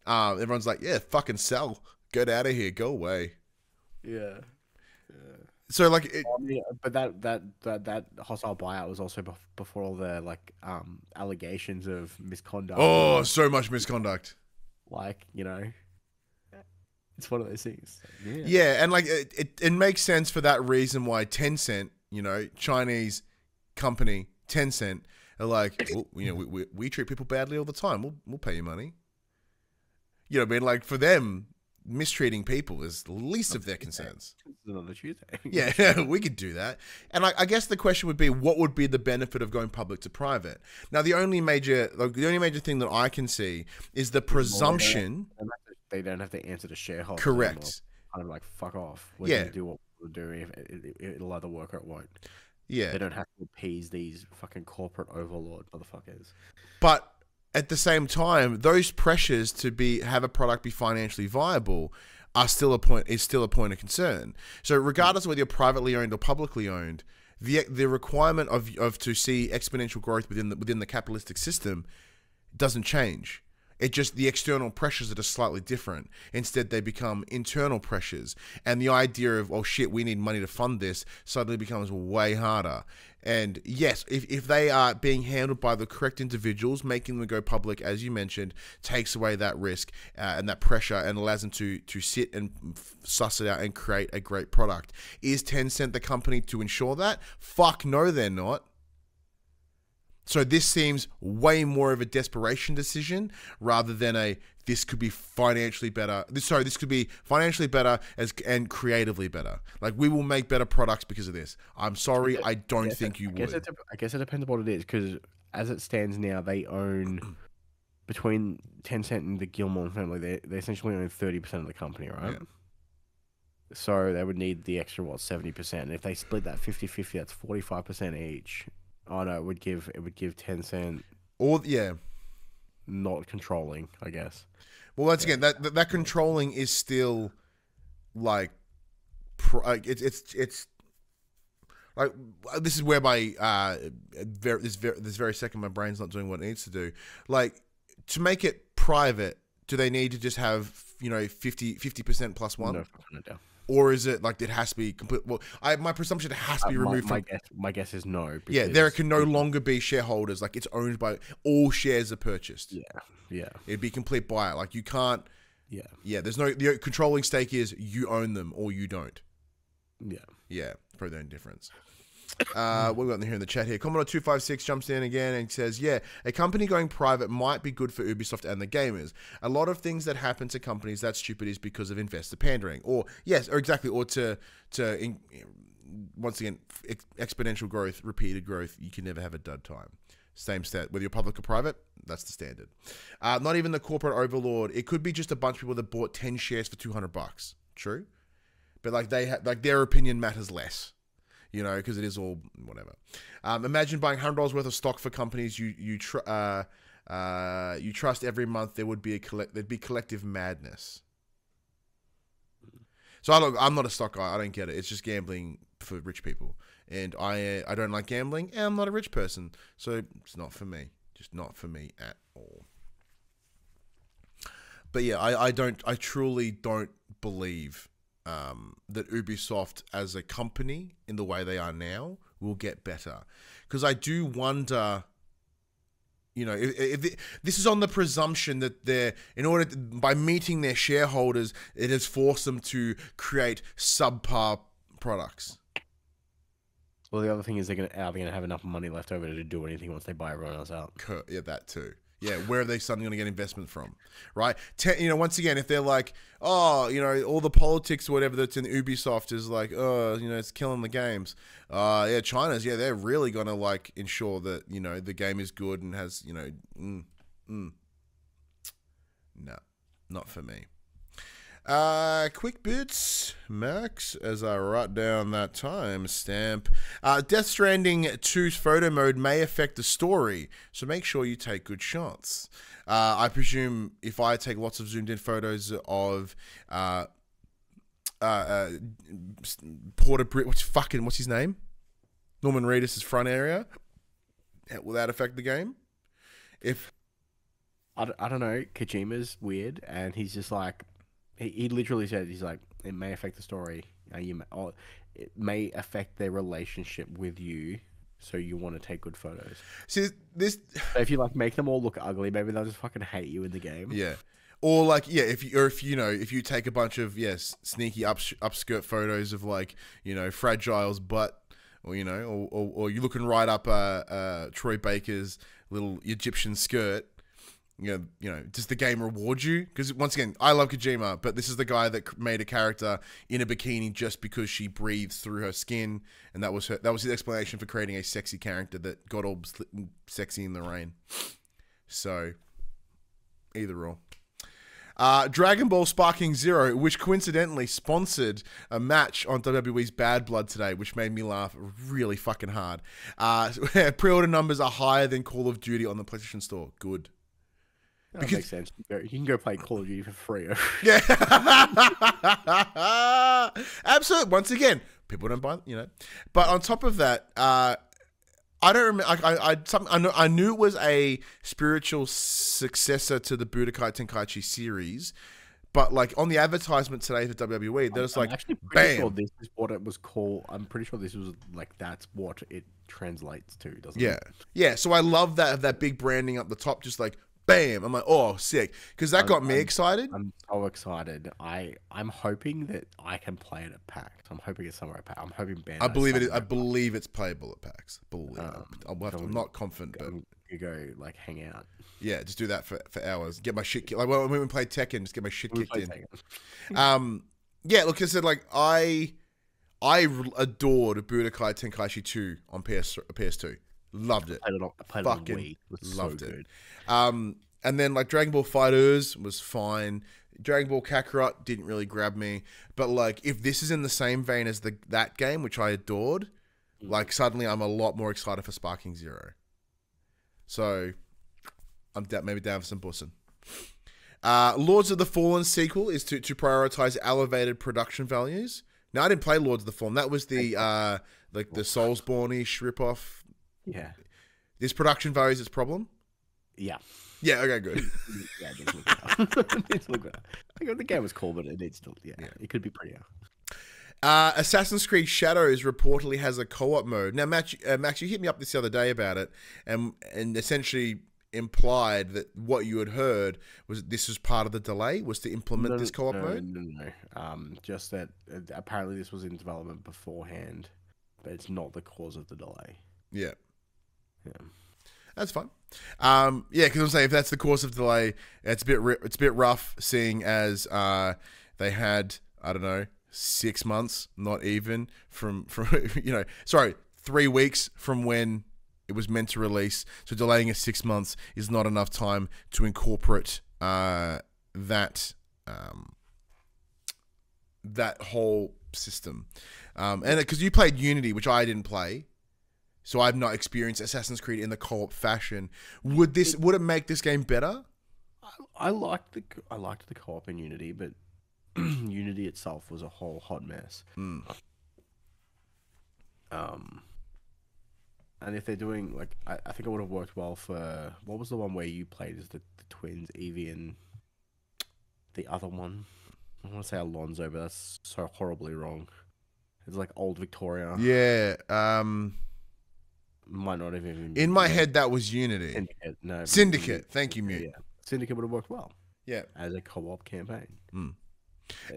Everyone's like, yeah, fucking sell, get out of here, go away. Yeah. So like, but that hostile buyout was also before all the like allegations of misconduct. Oh, so much misconduct. Like, you know, it's one of those things. Yeah, and like it makes sense for that reason why Tencent, you know, Chinese company Tencent, are like, well, you know, we treat people badly all the time. We'll pay you money. You know what I mean? Like for them, mistreating people is the least of their concerns. Another Tuesday. Yeah, we could do that. And I guess the question would be, what would be the benefit of going public to private? Now, the only major thing that I can see is the presumption. They don't have to answer to shareholders. Correct. Anymore. Kind of like fuck off. We're gonna do what we'll do. If it'll either work or it won't. Yeah. They don't have to appease these fucking corporate overlord motherfuckers. But at the same time, those pressures to have a product be financially viable is still a point of concern. So regardless of whether you're privately owned or publicly owned, the requirement of to see exponential growth within the capitalistic system doesn't change. It just, the external pressures are just slightly different. Instead, they become internal pressures. And the idea of, oh shit, we need money to fund this, suddenly becomes way harder. And yes, if they are being handled by the correct individuals, making them go public, as you mentioned, takes away that risk and that pressure and allows them to sit and suss it out and create a great product. Is Tencent the company to ensure that? Fuck no, they're not. So this seems way more of a desperation decision rather than this could be financially better. This could be financially better and creatively better. Like, we will make better products because of this. I'm sorry, I don't think you would. I guess it depends on what it is, because as it stands now, they own, between Tencent and the Guillemot family, they essentially own 30% of the company, right? Yeah. So they would need the extra, 70%. And if they split that 50-50, that's 45% each. Oh no, it would give Tencent, or yeah, not controlling, I guess. Well, once again, that controlling is still like, it's like, this is whereby this very second my brain's not doing what it needs to do. Like, to make it private, do they need to just have, you know, 50% plus one? No. Or is it like it has to be complete? Well, my presumption has to be removed from. My guess is no. Yeah, there can no longer be shareholders. Like, it's owned by, all shares are purchased. Yeah. It'd be complete buyout. Like, you can't. Yeah. There's no, the controlling stake is you own them or you don't. Yeah. Probably the only difference. What we got here in the chat here? Commodore 256 jumps in again and says, yeah, a company going private might be good for Ubisoft and the gamers. A lot of things that happen to companies that stupid is because of investor pandering. Or to once again, exponential growth, repeated growth. You can never have a dud time. Same stat. Whether you're public or private, that's the standard. Not even the corporate overlord. It could be just a bunch of people that bought 10 shares for $200. True. But like, their opinion matters less. You know, because it is all whatever. Imagine buying $100 worth of stock for companies you trust every month. There'd be collective madness. So I'm not a stock guy. I don't get it. It's just gambling for rich people, and I don't like gambling, and I'm not a rich person, so it's not for me. Just not for me at all. But yeah, I truly don't believe that Ubisoft as a company in the way they are now will get better, because I do wonder, you know, if this is on the presumption that by meeting their shareholders, it has forced them to create subpar products. Well, the other thing is are they gonna have enough money left over to do anything once they buy everyone else out? Yeah, that too. Yeah, where are they suddenly going to get investment from, right? Once again, if they're like, oh, all the politics or whatever that's in Ubisoft is like, oh, it's killing the games. Yeah, they're really going to like ensure that, the game is good and has, no, not for me. QUICKBITS, Max, as I write down that timestamp. Death Stranding 2's photo mode may affect the story, so make sure you take good shots. I presume if I take lots of zoomed in photos of what's his name? Norman Reedus' front area, will that affect the game? I don't know, Kojima's weird, and he's just like, he literally said, he's like, it may affect the story. It may affect their relationship with you, so you want to take good photos. See, so if you like make them all look ugly, maybe they'll just fucking hate you in the game. Yeah, or like if you take a bunch of sneaky upskirt photos of like Fragile's butt, or or you're looking right up Troy Baker's little Egyptian skirt. Does the game reward you? Because once again, I love Kojima, but this is the guy that made a character in a bikini just because she breathes through her skin, and that was his explanation for creating a sexy character that got all sexy in the rain. So, either or. Dragon Ball Sparking Zero, which coincidentally sponsored a match on WWE's Bad Blood today, which made me laugh really fucking hard. Pre-order numbers are higher than Call of Duty on the PlayStation Store. Good. That makes sense. You can go play Call of Duty for free. Yeah. Absolutely. Once again, people don't buy, But on top of that, I don't remember. I knew it was a spiritual successor to the Budokai Tenkaichi series, but like on the advertisement today for WWE, there's like, actually bam. Sure this is what it was called. I'm pretty sure this was like that's what it translates to, doesn't it? Yeah. So I love that big branding up the top, just like. Bam! I'm like, oh, sick, because that got me excited. I'm so excited. I'm hoping that I can play it at PAX. I'm hoping it's somewhere at PAX. I'm hoping Bandai. I believe it is. I believe it's playable at PAX. I'm not confident, but you go like hang out. Yeah, just do that for hours. Get my shit kicked. Like when we play Tekken, just get my shit kicked in. Yeah, look, I said like I adored Budokai Tenkaichi 2 on PS2. Loved it. I played it on Wii. Loved it. And then like Dragon Ball FighterZ was fine. Dragon Ball Kakarot didn't really grab me. But like if this is in the same vein as that game, which I adored, like suddenly I'm a lot more excited for Sparking Zero. So I'm maybe down for some bussin'. Lords of the Fallen sequel is to prioritize elevated production values. Now I didn't play Lords of the Fallen. That was the like the Soulsborne-ish ripoff. Yeah. This production values its problem? Yeah. Yeah, okay, good. Yeah, it needs to look better. The game was cool, but it needs to, it could be prettier. Assassin's Creed Shadows reportedly has a co-op mode. Now, Max, you hit me up this the other day about it, and essentially implied that what you had heard was this was part of the delay, was to implement this co-op mode? No. Just that apparently this was in development beforehand, but it's not the cause of the delay. Yeah. That's fine. Yeah, because I'm saying if that's the cause of delay, it's a bit rough, seeing as they had 6 months, not even from 3 weeks from when it was meant to release. So delaying it 6 months is not enough time to incorporate that whole system. And because you played Unity, which I didn't play. So I've not experienced Assassin's Creed in the co-op fashion. Would it make this game better? I liked the co-op in Unity, but Unity itself was a whole hot mess. And if they're doing like, I think it would have worked well for what was the one where you played as the twins, Evie and the other one. I want to say Alonzo, but that's so horribly wrong. It's like old Victoria. Yeah. Might not have even in my head that was Unity. Syndicate. No. Syndicate. Thank you, Mute. Yeah. Syndicate would have worked well. Yeah. As a co-op campaign. And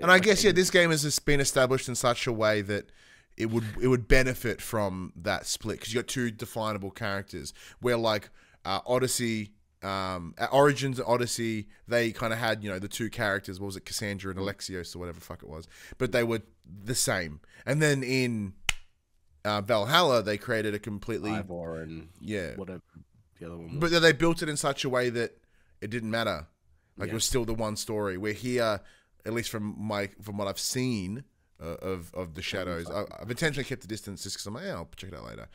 I guess this game has been established in such a way that it would benefit from that split because you got two definable characters. Where like Odyssey, Origins and Odyssey, they kind of had the two characters. What was it, Cassandra and Alexios or whatever the fuck it was, but they were the same. And then in Valhalla, they created a completely Ivor and whatever the other one was. But they built it in such a way that it didn't matter. Like it was still the one story. Where here, at least from what I've seen of the Shadows, I've intentionally kept the distance just because I'm like, I'll check it out later.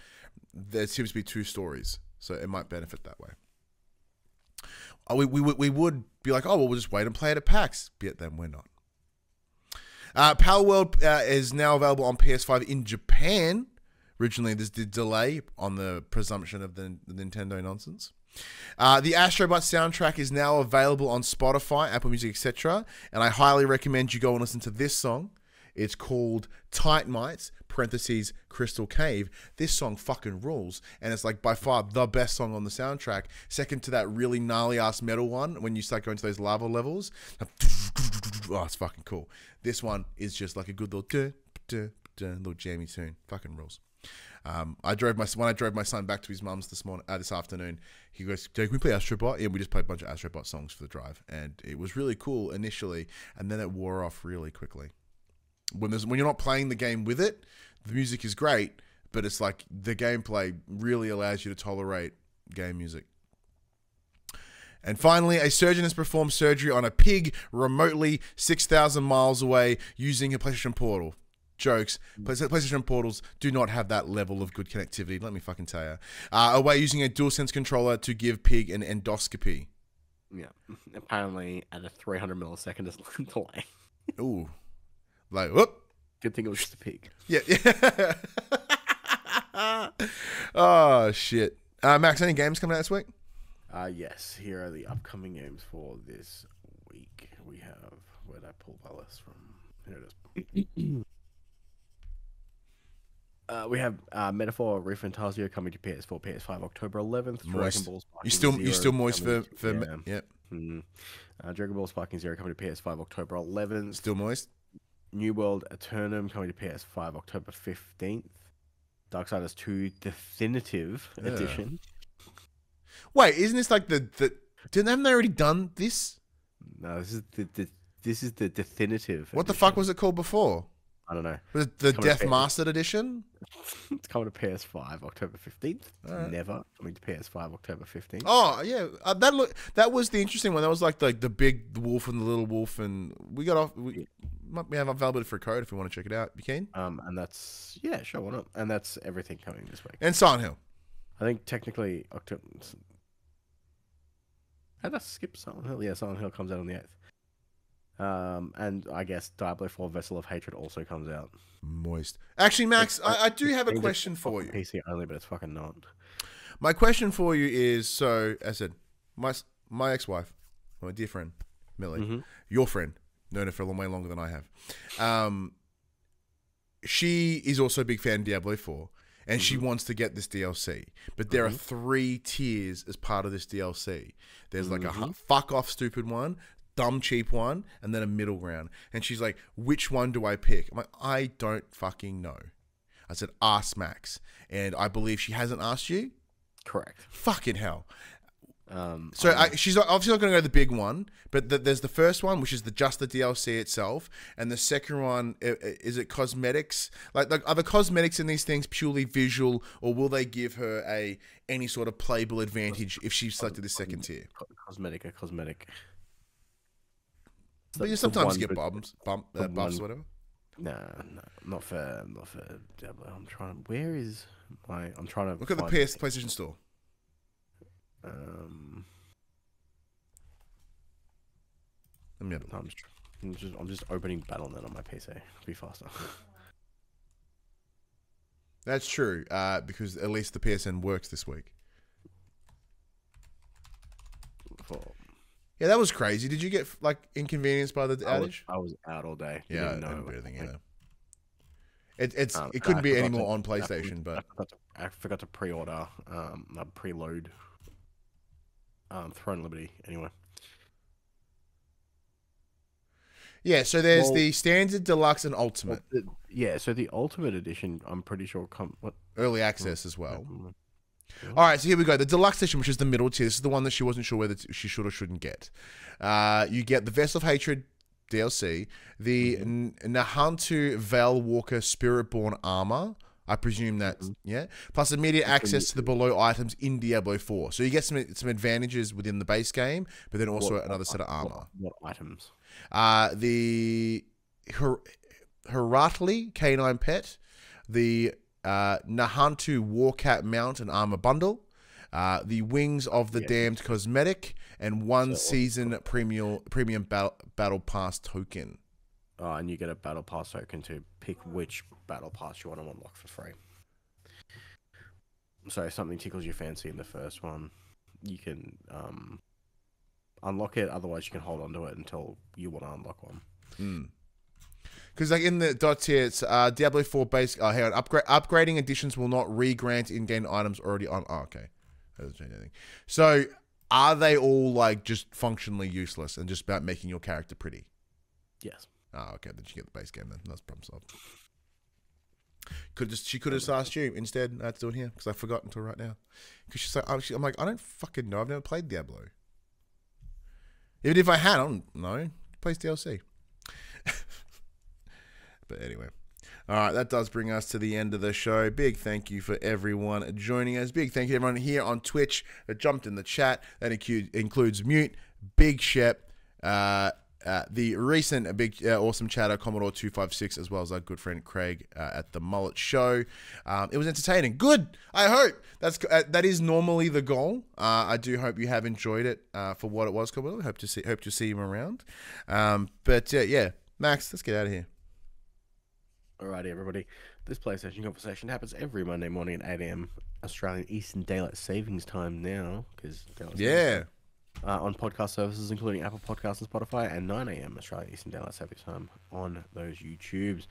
There seems to be two stories, so it might benefit that way. We would be like, oh, well, we'll just wait and play it at PAX, yet then we're not. Palworld is now available on PS5 in Japan. Originally, there's the delay on the presumption of the Nintendo nonsense. The Astro Bot soundtrack is now available on Spotify, Apple Music, etc. And I highly recommend you go and listen to this song. It's called Tight Mites, parentheses, Crystal Cave. This song fucking rules. And it's like by far the best song on the soundtrack. Second to that really gnarly ass metal one when you start going to those lava levels. Oh, it's fucking cool. This one is just like a good little little jammy tune. Fucking rules. When I drove my son back to his mum's this afternoon, he goes, "Can we play Astro Bot?" And we just played a bunch of Astro Bot songs for the drive, and it was really cool initially, and then it wore off really quickly. When you're not playing the game with it, the music is great, but it's like the gameplay really allows you to tolerate game music. And finally, a surgeon has performed surgery on a pig remotely 6,000 miles away using a PlayStation Portal. Jokes. PlayStation Portals do not have that level of good connectivity, let me fucking tell you. Away using a DualSense controller to give pig an endoscopy. Yeah. Apparently at a 300 millisecond delay. Ooh. Like, whoop. Good thing it was just a pig. Yeah. Oh, shit. Max, any games coming out this week? Yes. Here are the upcoming games for this week. We have... Where did I pull my list from? Here it is. We have Metaphor ReFantazio coming to PS4, PS5, October 11th. Moist. Dragon Ball You still moist for yep. Dragon Ball Sparking Zero coming to PS5, October 11th. Still moist. New World Eternum coming to PS5, October 15th. Darksiders 2 Definitive Edition. Wait, isn't this like haven't they already done this? No, this is the definitive. What the fuck was it called before? I don't know. Was it the Death Mastered Edition? It's coming to PS5 October 15th. Never coming to PS5 October 15th. Oh yeah, that was the interesting one. That was like the big wolf and the little wolf, and we have availability for a code if we want to check it out. You can. And that's sure, why not? And that's everything coming this week. And Silent Hill. I think technically October. How did I skip Silent Hill? Yeah, Silent Hill comes out on the 8th. And I guess Diablo 4 Vessel of Hatred also comes out. Moist. Actually, Max, I do have a question for you. PC only, but it's fucking not. My question for you is, so, as I said, my ex-wife, my dear friend, Millie, your friend, known her for a long way longer than I have. She is also a big fan of Diablo 4, and she wants to get this DLC. But there are 3 tiers as part of this DLC. There's like a fuck-off stupid one, dumb cheap one, and then a middle ground. And she's like, which one do I pick? I'm like, I don't fucking know. I said, ask Max. And I believe she hasn't asked you? Correct. Fucking hell. She's obviously not going to go the big one, but there's the first one, which is just the DLC itself, and the second one, is it cosmetics? Like, are the cosmetics in these things purely visual, or will they give her any sort of playable advantage if she selected the second tier? Cosmetic. But you sometimes get buffs or whatever. No, not for Diablo. I'm trying to look at the PlayStation Store. Let me have a look. I'm just opening Battle.net on my PC. Be faster. That's true, because at least the PSN works this week. Yeah, that was crazy. Did you get inconvenienced by the outage? I was out all day. Yeah, I didn't do anything either. It couldn't be any more on PlayStation, but I forgot to pre-order, preload, Throne Liberty. Anyway. Yeah, so there's the standard, deluxe, and ultimate. So the ultimate edition, I'm pretty sure Early access as well. All right, so here we go. The deluxe edition, which is the middle tier. This is the one that she wasn't sure whether she should or shouldn't get. You get the Vessel of Hatred DLC, the Nahantu Veil Walker Spiritborn armor. I presume that's, plus immediate access to the below items in Diablo 4. So you get some advantages within the base game, but then also another set of armor. What items? The Heratli Canine Pet, the Nahantu Warcat Mount and Armor Bundle, the Wings of the Damned Cosmetic, and one season premium battle pass token. And you get a battle pass token to pick which battle pass you want to unlock for free. So if something tickles your fancy in the first one, you can unlock it. Otherwise, you can hold on to it until you want to unlock one. Because like in the dots here, it's Diablo 4 base. Oh, hang on. Upgrading editions will not re-grant in-game items already on. Oh, okay. That doesn't change anything. So are they all like just functionally useless and just about making your character pretty? Yes. Oh, okay. Then you get the base game then. That's problem solved. She could have just asked you instead. I had to do it here because I forgot until right now. Because she's like, I'm like, I don't fucking know. I've never played Diablo. Even if I had, I don't know. Plays DLC. But anyway. All right, that does bring us to the end of the show. Big thank you for everyone joining us. Big thank you to everyone here on Twitch that jumped in the chat. That includes Mute, Big Shep, the recent big awesome chatter Commodore 256, as well as our good friend Craig at the Mullet Show. It was entertaining. Good. I hope that is normally the goal. I do hope you have enjoyed it for what it was. Commodore. Hope to see him around. But yeah, Max, let's get out of here. Alrighty, everybody. This PlayStation conversation happens every Monday morning at 8 a.m. Australian Eastern Daylight Savings Time now, because on podcast services including Apple Podcasts and Spotify, and 9 a.m. Australian Eastern Daylight Savings Time on those YouTubes.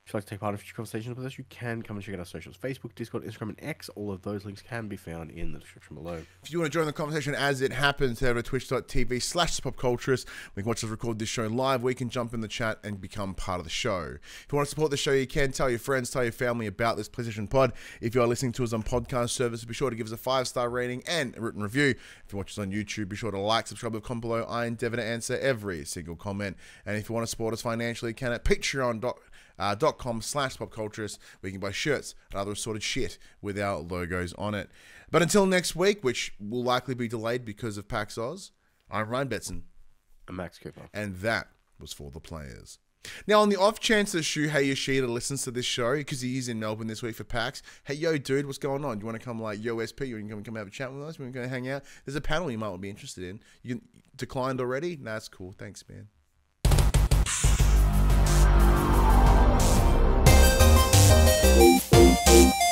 If you'd like to take part in future conversations with us, you can come and check out our socials: Facebook, Discord, Instagram, and X. All of those links can be found in the description below. If you want to join the conversation as it happens, head over to twitch.tv/PopCulturists. We can watch us record this show live. We can jump in the chat and become part of the show. If you want to support the show, you can tell your friends, tell your family about this PlayStation Pod. If you are listening to us on podcast service, be sure to give us a 5-star rating and a written review. If you watch us on YouTube, be sure to like, subscribe, and comment below. I endeavor to answer every single comment. And if you want to support us financially, you can at patreon.com/PopCulturists, where you can buy shirts and other assorted shit with our logos on it. But until next week, which will likely be delayed because of PAX Aus, I'm Ryan Betson. I'm Max Cooper. And that was for the players. Now, on the off chance that Shuhei Yoshida listens to this show, because he is in Melbourne this week for PAX, hey, yo, dude, what's going on? Do you want to come, like, yo, SP? You want to come have a chat with us? We're going to hang out? There's a panel you might be interested in. You declined already? Nah, that's cool. Thanks, man. We'll be right back.